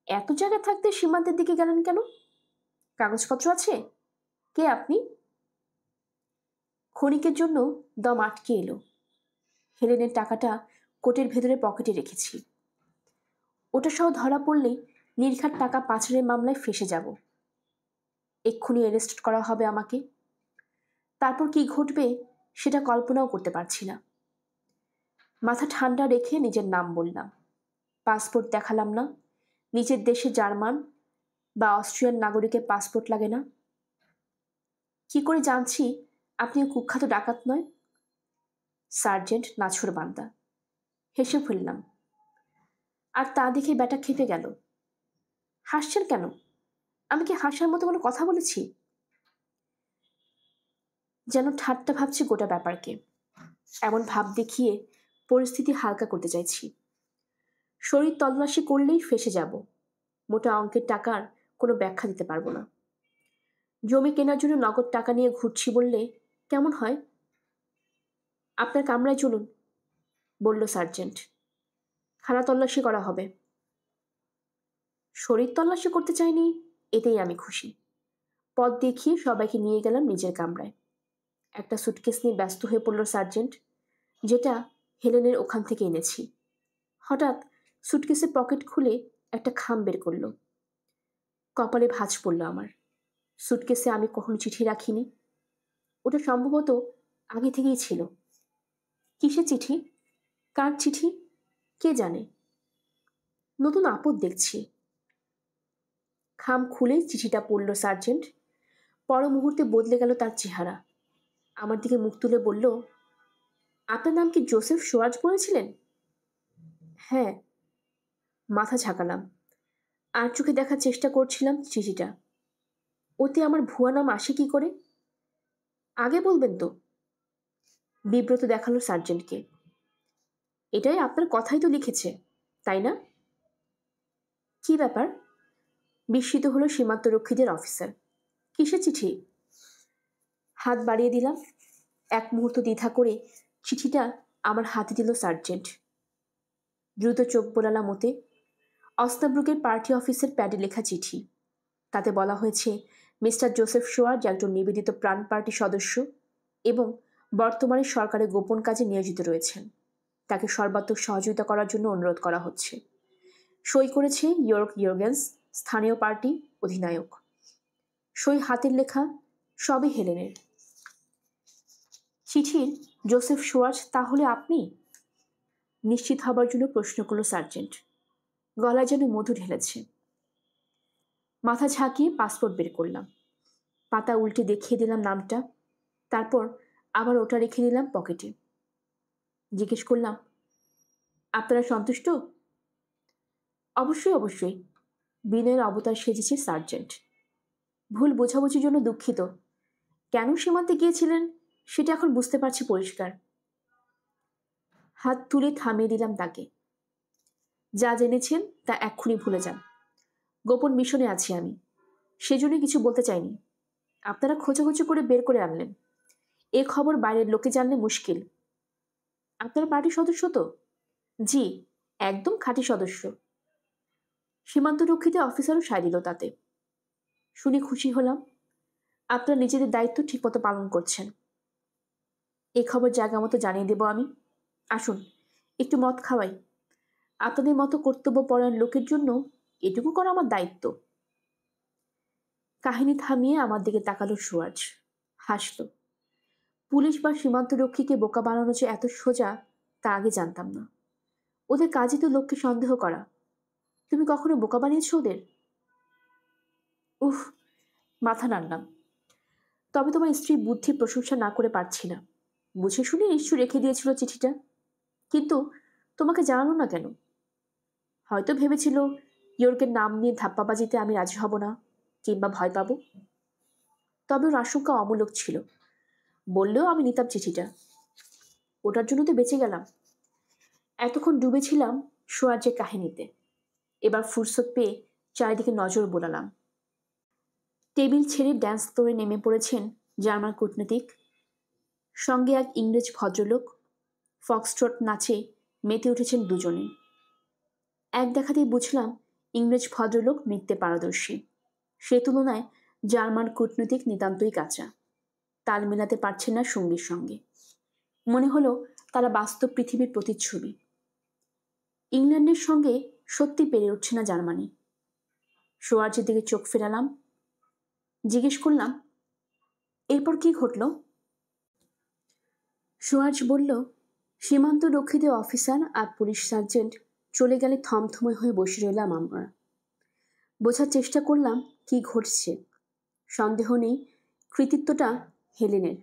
[SPEAKER 1] এত জায়গা থাকতে সীমান্তের দিকে গেলেন কেন? কাগজপত্র আছে? কে আপনি? ক্ষণিকের জন্য দম আটকে এলো। হেলেনের টাকাটা কোটের ভেতরে পকেটে রেখেছি। ওটা সহ ধরা পড়লে নির্ঘাত টাকা পাচারের মামলায় ফেঁসে যাব। এক্ষুনি অ্যারেস্ট করা হবে আমাকে। তারপর কি ঘটবে সেটা কল্পনাও করতে পারছি না। মাথা ঠান্ডা রেখে নিজের নাম বললাম। পাসপোর্ট দেখালাম না। নিজের দেশে জার্মান বা অস্ট্রিয়ান নাগরিকের পাসপোর্ট লাগে না। কি করে জানছি আপনি কুখ্যাত ডাকাত নয়? সার্জেন্ট নাছোড়বান্দা। হেসে ফেললাম। আর তা দেখে ব্যাটা খেপে গেল। হাসছেন কেন? আমি কি হাসার মতো কোনো কথা বলেছি? যেন ঠাট্টা ভাবছি গোটা ব্যাপারকে। এমন ভাব দেখিয়ে পরিস্থিতি হালকা করতে চাইছি। শরীর তল্লাশি করলেই ফেঁসে যাব। মোটা অঙ্কের টাকার কোনো ব্যাখ্যা দিতে পারবো না। জমি কেনার জন্য নগদ টাকা নিয়ে ঘুরছি বললে কেমন হয়? আপনার কামরায় চলুন, বলল সার্জেন্ট। খানা তল্লাশি করা হবে। শরীর তল্লাশি করতে চাইনি, এতেই আমি খুশি। পথ দেখিয়ে সবাইকে নিয়ে গেলাম নিজের কামরায়। একটা সুটকেস নিয়ে ব্যস্ত হয়ে পড়ল সার্জেন্ট, যেটা হেলেনের ওখান থেকে এনেছি। হঠাৎ সুটকেসের পকেট খুলে একটা খাম বের করল। কপালে ভাঁজ পড়ল আমার। সুটকেসে আমি কখনো চিঠি রাখিনি। ওটা সম্ভবত আগে থেকেই ছিল। কিসের চিঠি? কার চিঠি? কে জানে। নতুন আপদ দেখছি। খাম খুলে চিঠিটা পড়ল সার্জেন্ট। পর মুহূর্তে বদলে গেল তার চেহারা। আমার দিকে মুখ তুলে বলল, আপনার নাম কি জোসেফ শোয়ার্জ বলেছিলেন? হ্যাঁ। মাথা ঝাঁকালাম। আর চোখে দেখার চেষ্টা করছিলাম চিঠিটা। ওতে আমার ভুয়া নাম আসে কি করে? আগে বলবেন তো। বিব্রত দেখালো সার্জেন্টকে। এটাই আপনার কথাই তো লিখেছে, তাই না? কি ব্যাপার? বিস্মিত হলো সীমান্তরক্ষীদের অফিসার। কিসের চিঠি? হাত বাড়িয়ে দিলাম। এক মুহূর্ত দ্বিধা করে চিঠিটা আমার হাতে দিল সার্জেন্ট। দ্রুত চোখ বোলালাম ওতে। অস্নাব্রুকের পার্টি অফিসের প্যাডে লেখা চিঠি। তাতে বলা হয়েছে মিস্টার জোসেফ শোয়ার্জ একজন নিবেদিত প্রাণ পার্টি সদস্য এবং বর্তমানে সরকারের গোপন কাজে নিয়োজিত রয়েছেন। তাকে সর্বাত্মক সহযোগিতা করার জন্য অনুরোধ করা হচ্ছে। সই করেছে ইয়র্ক ইয়র্গেন্স, স্থানীয় পার্টি অধিনায়ক। সই হাতের লেখা, সবই হেলেনের। চিঠির জোসেফ শোয়ার্জ তাহলে আপনি? নিশ্চিত হবার জন্য প্রশ্ন করল সার্জেন্ট। গলায় যেন মধু ঢেলেছে। মাথা ঝাঁকিয়ে পাসপোর্ট বের করলাম। পাতা উল্টে দেখিয়ে দিলাম নামটা। তারপর আবার ওটা রেখে দিলাম পকেটে। জিজ্ঞেস করলাম, আপনারা সন্তুষ্ট? অবশ্যই অবশ্যই, বিনয়ের অবতার সেজেছে সার্জেন্ট। ভুল বোঝাবুঝির জন্য দুঃখিত। কেন সীমান্তে গিয়েছিলেন সেটা এখন বুঝতে পারছি পরিষ্কার। হাত তুলে থামিয়ে দিলাম তাকে। যা জেনেছেন তা এক্ষুনি ভুলে যান। গোপন মিশনে আছি আমি, সেজন্য কিছু বলতে চাইনি। আপনারা খোঁজাখুঁজি করে বের করে আনলেন। এ খবর বাইরের লোকে জানলে মুশকিল। আপনারা পার্টির সদস্য তো? জি, একদম খাঁটি সদস্য। সীমান্তরক্ষীতে অফিসারও সায় দিল তাতে। শুনে খুশি হলাম। আপনারা নিজেদের দায়িত্ব ঠিকমতো পালন করছেন। এ খবর জায়গা মতো জানিয়ে দেব আমি। আসুন, একটু মদ খাওয়াই। আপনাদের মতো কর্তব্যপরায়ণ লোকের জন্য এটুকু করা আমার দায়িত্ব। কাহিনী থামিয়ে আমার দিকে তাকালো শোয়ার্জ। হাসল। পুলিশ বা সীমান্তরক্ষীকে বোকা বানানো যে এত সোজা তা আগে জানতাম না। ওদের কাজই তো লোককে সন্দেহ করা। তুমি কখনো বোকা বানিয়েছ ওদের? উফ, মাথা নাড়লাম। তবে তোমার স্ত্রী বুদ্ধির প্রশংসা না করে পারছি না। বুঝে শুনে নিশ্চয় রেখে দিয়েছিল চিঠিটা। কিন্তু তোমাকে জানালো না কেন? হয়তো ভেবেছিল ইয়র্কের নাম নিয়ে ধাপ্পাবাজিতে আমি রাজি হব না, কিংবা ভয় পাবো। তবে ওর আশঙ্কা অমূলক ছিল। বললেও আমি নিতাম চিঠিটা। ওটার জন্য তো বেঁচে গেলাম। এতক্ষণ ডুবেছিলাম শোয়ার্জের কাহিনীতে। এবার ফুরসত পেয়ে চারিদিকে নজর বোলালাম। টেবিল ছেড়ে ড্যান্স ফ্লোরে নেমে পড়েছেন জার্মান কূটনীতিক, সঙ্গে এক ইংরেজ ভদ্রলোক। ফক্সট্রট নাচে মেতে উঠেছেন দুজনে। এক দেখাতেই বুঝলাম ইংরেজ ভদ্রলোক নৃত্যে পারদর্শী। সে তুলনায় জার্মান কূটনীতিক নিতান্তই কাঁচা। তাল মেলাতে পারছেন না সঙ্গীর সঙ্গে। মনে হলো তারা বাস্তব পৃথিবীর প্রতিচ্ছবি। ইংল্যান্ডের সঙ্গে সত্যি পেরে উঠছে না জার্মানি। শোয়ার্জের দিকে চোখ ফেরালাম। জিজ্ঞেস করলাম, এরপর কি ঘটল? শোয়ার্জ বলল, সীমান্ত রক্ষীতে অফিসার আর পুলিশ সার্জেন্ট চলে গেলে থমথমে হয়ে বসে রইলাম আমরা। বোঝার চেষ্টা করলাম কি ঘটছে। সন্দেহ নেই কৃতিত্বটা হেলেনের,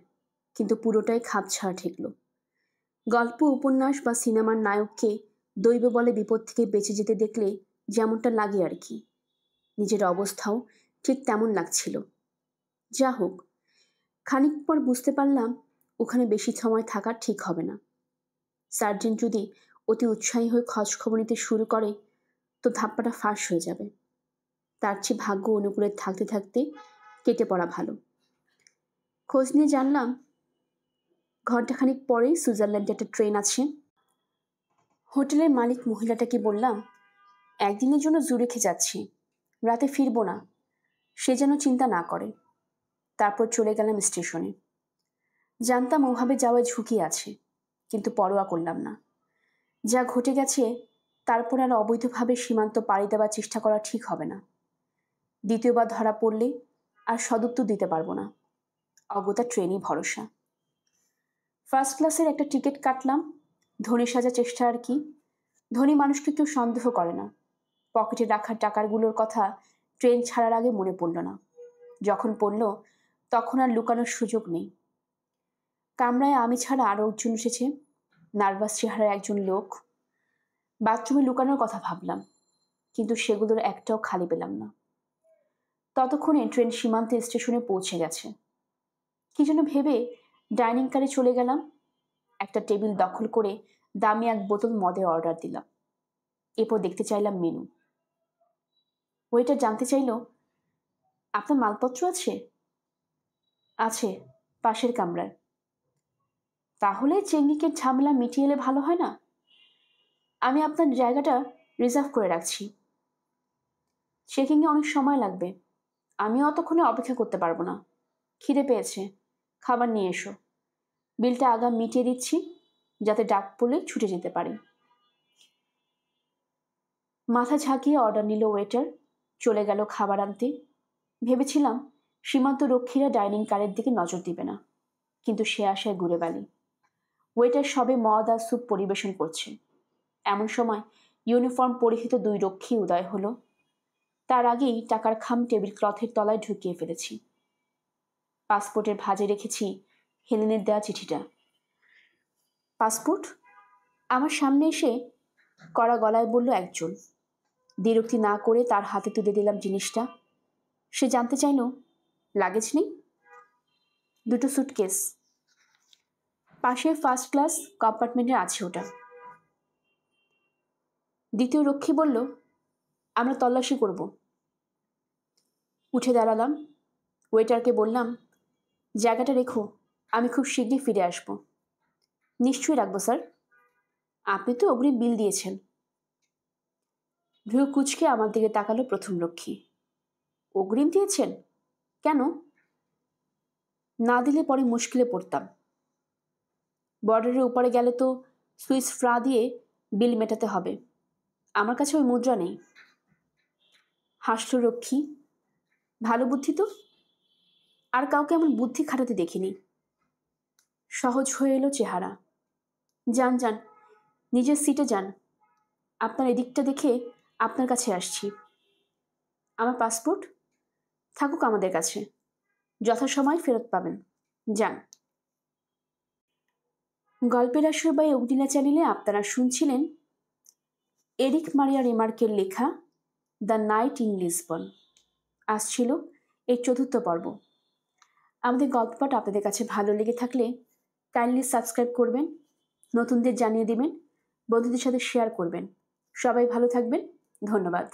[SPEAKER 1] কিন্তু পুরোটাই খাপছাড়া ঠেকল। গল্প, উপন্যাস বা সিনেমার নায়ককে দৈব বলে বিপদ থেকে বেঁচে যেতে দেখলে যেমনটা লাগে আর কি, নিজের অবস্থাও ঠিক তেমন লাগছিল। যা হোক, খানিক পর বুঝতে পারলাম ওখানে বেশি সময় থাকা ঠিক হবে না। সার্জেন্ট যদি অতি উৎসাহী হয়ে খোঁজ খবর নিতে শুরু করে তো ধাপ্পাটা ফাঁস হয়ে যাবে। তার চেয়ে ভাগ্য অনুকূলে থাকতে থাকতে কেটে পড়া ভালো। খোঁজ নিয়ে জানলাম ঘণ্টাখানিক পরেই সুইজারল্যান্ডে একটা ট্রেন আছে। হোটেলের মালিক মহিলাটাকে বললাম, একদিনের জন্য জুরিখে যাচ্ছি, রাতে ফিরবো না, সে যেন চিন্তা না করে। তারপর চলে গেলাম স্টেশনে। জানতাম ওভাবে যাওয়ায় ঝুঁকি আছে, কিন্তু পরোয়া করলাম না। যা ঘটে গেছে তারপর আর অবৈধভাবে সীমান্ত পাড়ি দেওয়ার চেষ্টা করা ঠিক হবে না। দ্বিতীয়বার ধরা পড়লে আর সদুত্তর দিতে পারবো না। অগত্যা ট্রেনই ভরসা। ফার্স্ট ক্লাসের একটা টিকিট কাটলাম। ধনী সাজার চেষ্টা আর কি। ধনী মানুষকে কেউ সন্দেহ করে না। পকেটে রাখার টাকারগুলোর কথা ট্রেন ছাড়ার আগে মনে পড়ল না। যখন পড়ল তখন আর লুকানোর সুযোগ নেই। কামরায় আমি ছাড়া আরও একজন এসেছে, নার্ভাস চেহারার একজন লোক। বাথরুমে লুকানোর কথা ভাবলাম, কিন্তু সেগুলোর একটাও খালি পেলাম না। ততক্ষণে ট্রেন সীমান্ত স্টেশনে পৌঁছে গেছে। কি যেন ভেবে ডাইনিং কারে চলে গেলাম। একটা টেবিল দখল করে দামি এক বোতল মদের অর্ডার দিলাম। এরপর দেখতে চাইলাম মেনু। ওয়েটার জানতে চাইল, আপনার মালপত্র আছে? আছে, পাশের কামরায়। তাহলে চেংড়িকের ঝামেলা মিটিয়ে এলে ভালো হয় না? আমি আপনার জায়গাটা রিজার্ভ করে রাখছি। চেকিংয়ে অনেক সময় লাগবে, আমিও অতক্ষণে অপেক্ষা করতে পারবো না। খিদে পেয়েছে, খাবার নিয়ে এসো। বিলটা আগাম মিটিয়ে দিচ্ছি, যাতে ডাক পড়লে ছুটে যেতে পারে। মাথা ঝাঁকিয়ে অর্ডার নিল ওয়েটার। চলে গেল খাবার আনতে। ভেবেছিলাম সীমান্ত রক্ষীরা ডাইনিং কারের দিকে নজর দিবে না, কিন্তু সে আশায় ঘুরে বেড়াই। ওয়েটার সবে মদ আর স্যুপ পরিবেশন করছে। এমন সময় ইউনিফর্ম পরিহিত 2 রক্ষী উদয় হলো। তার আগেই টাকার খাম টেবিল ক্লথের তলায় ঢুকিয়ে ফেলেছি। পাসপোর্টের ভাঁজে রেখেছি হেলেনের দেওয়া চিঠিটা। পাসপোর্ট? আমার সামনে এসে কড়া গলায় বলল একজন। দ্বিরুক্তি না করে তার হাতে তুলে দিলাম জিনিসটা। সে জানতে চাইল, লাগেজ নেই? 2টো সুটকেস, পাশের ফার্স্ট ক্লাস কম্পার্টমেন্টে আছে ওটা। দ্বিতীয় রক্ষী বলল, আমরা তল্লাশি করব। উঠে দাঁড়ালাম। ওয়েটারকে বললাম, জায়গাটা রেখো, আমি খুব শীঘ্রই ফিরে আসব। নিশ্চয়ই রাখবো স্যার, আপনি তো অগ্রিম বিল দিয়েছেন। ভ্রু কুচকে আমার দিকে তাকালো প্রথম রক্ষী। অগ্রিম দিয়েছেন? কেন? না দিলে পরে মুশকিলে পড়তাম। বর্ডারের উপরে গেলে তো সুইস ফ্রা দিয়ে বিল মেটাতে হবে। আমার কাছে ওই মুদ্রা নেই। হাসল রক্ষী। ভালো বুদ্ধি তো, আর কাউকে এমন বুদ্ধি খাটাতে দেখিনি। সহজ হয়ে এলো চেহারা। যান যান, নিজের সিটে যান। আপনার এদিকটা দেখে আপনার কাছে আসছি। আমার পাসপোর্ট থাকুক আমাদের কাছে, যথাসময় ফেরত পাবেন। যান। গল্পের আসর বাই অগ্নিলা চ্যানেলে আপনারা শুনছিলেন এরিক মারিয়া রেমার্কের লেখা দ্য নাইট ইন লিসবন। আসছিল এর 4র্থ পর্ব। আমাদের গল্পপাঠ আপনাদের কাছে ভালো লেগে থাকলে কাইন্ডলি সাবস্ক্রাইব করবেন, নতুনদের জানিয়ে দিবেন, বন্ধুদের সাথে শেয়ার করবেন। সবাই ভালো থাকবেন। ধন্যবাদ।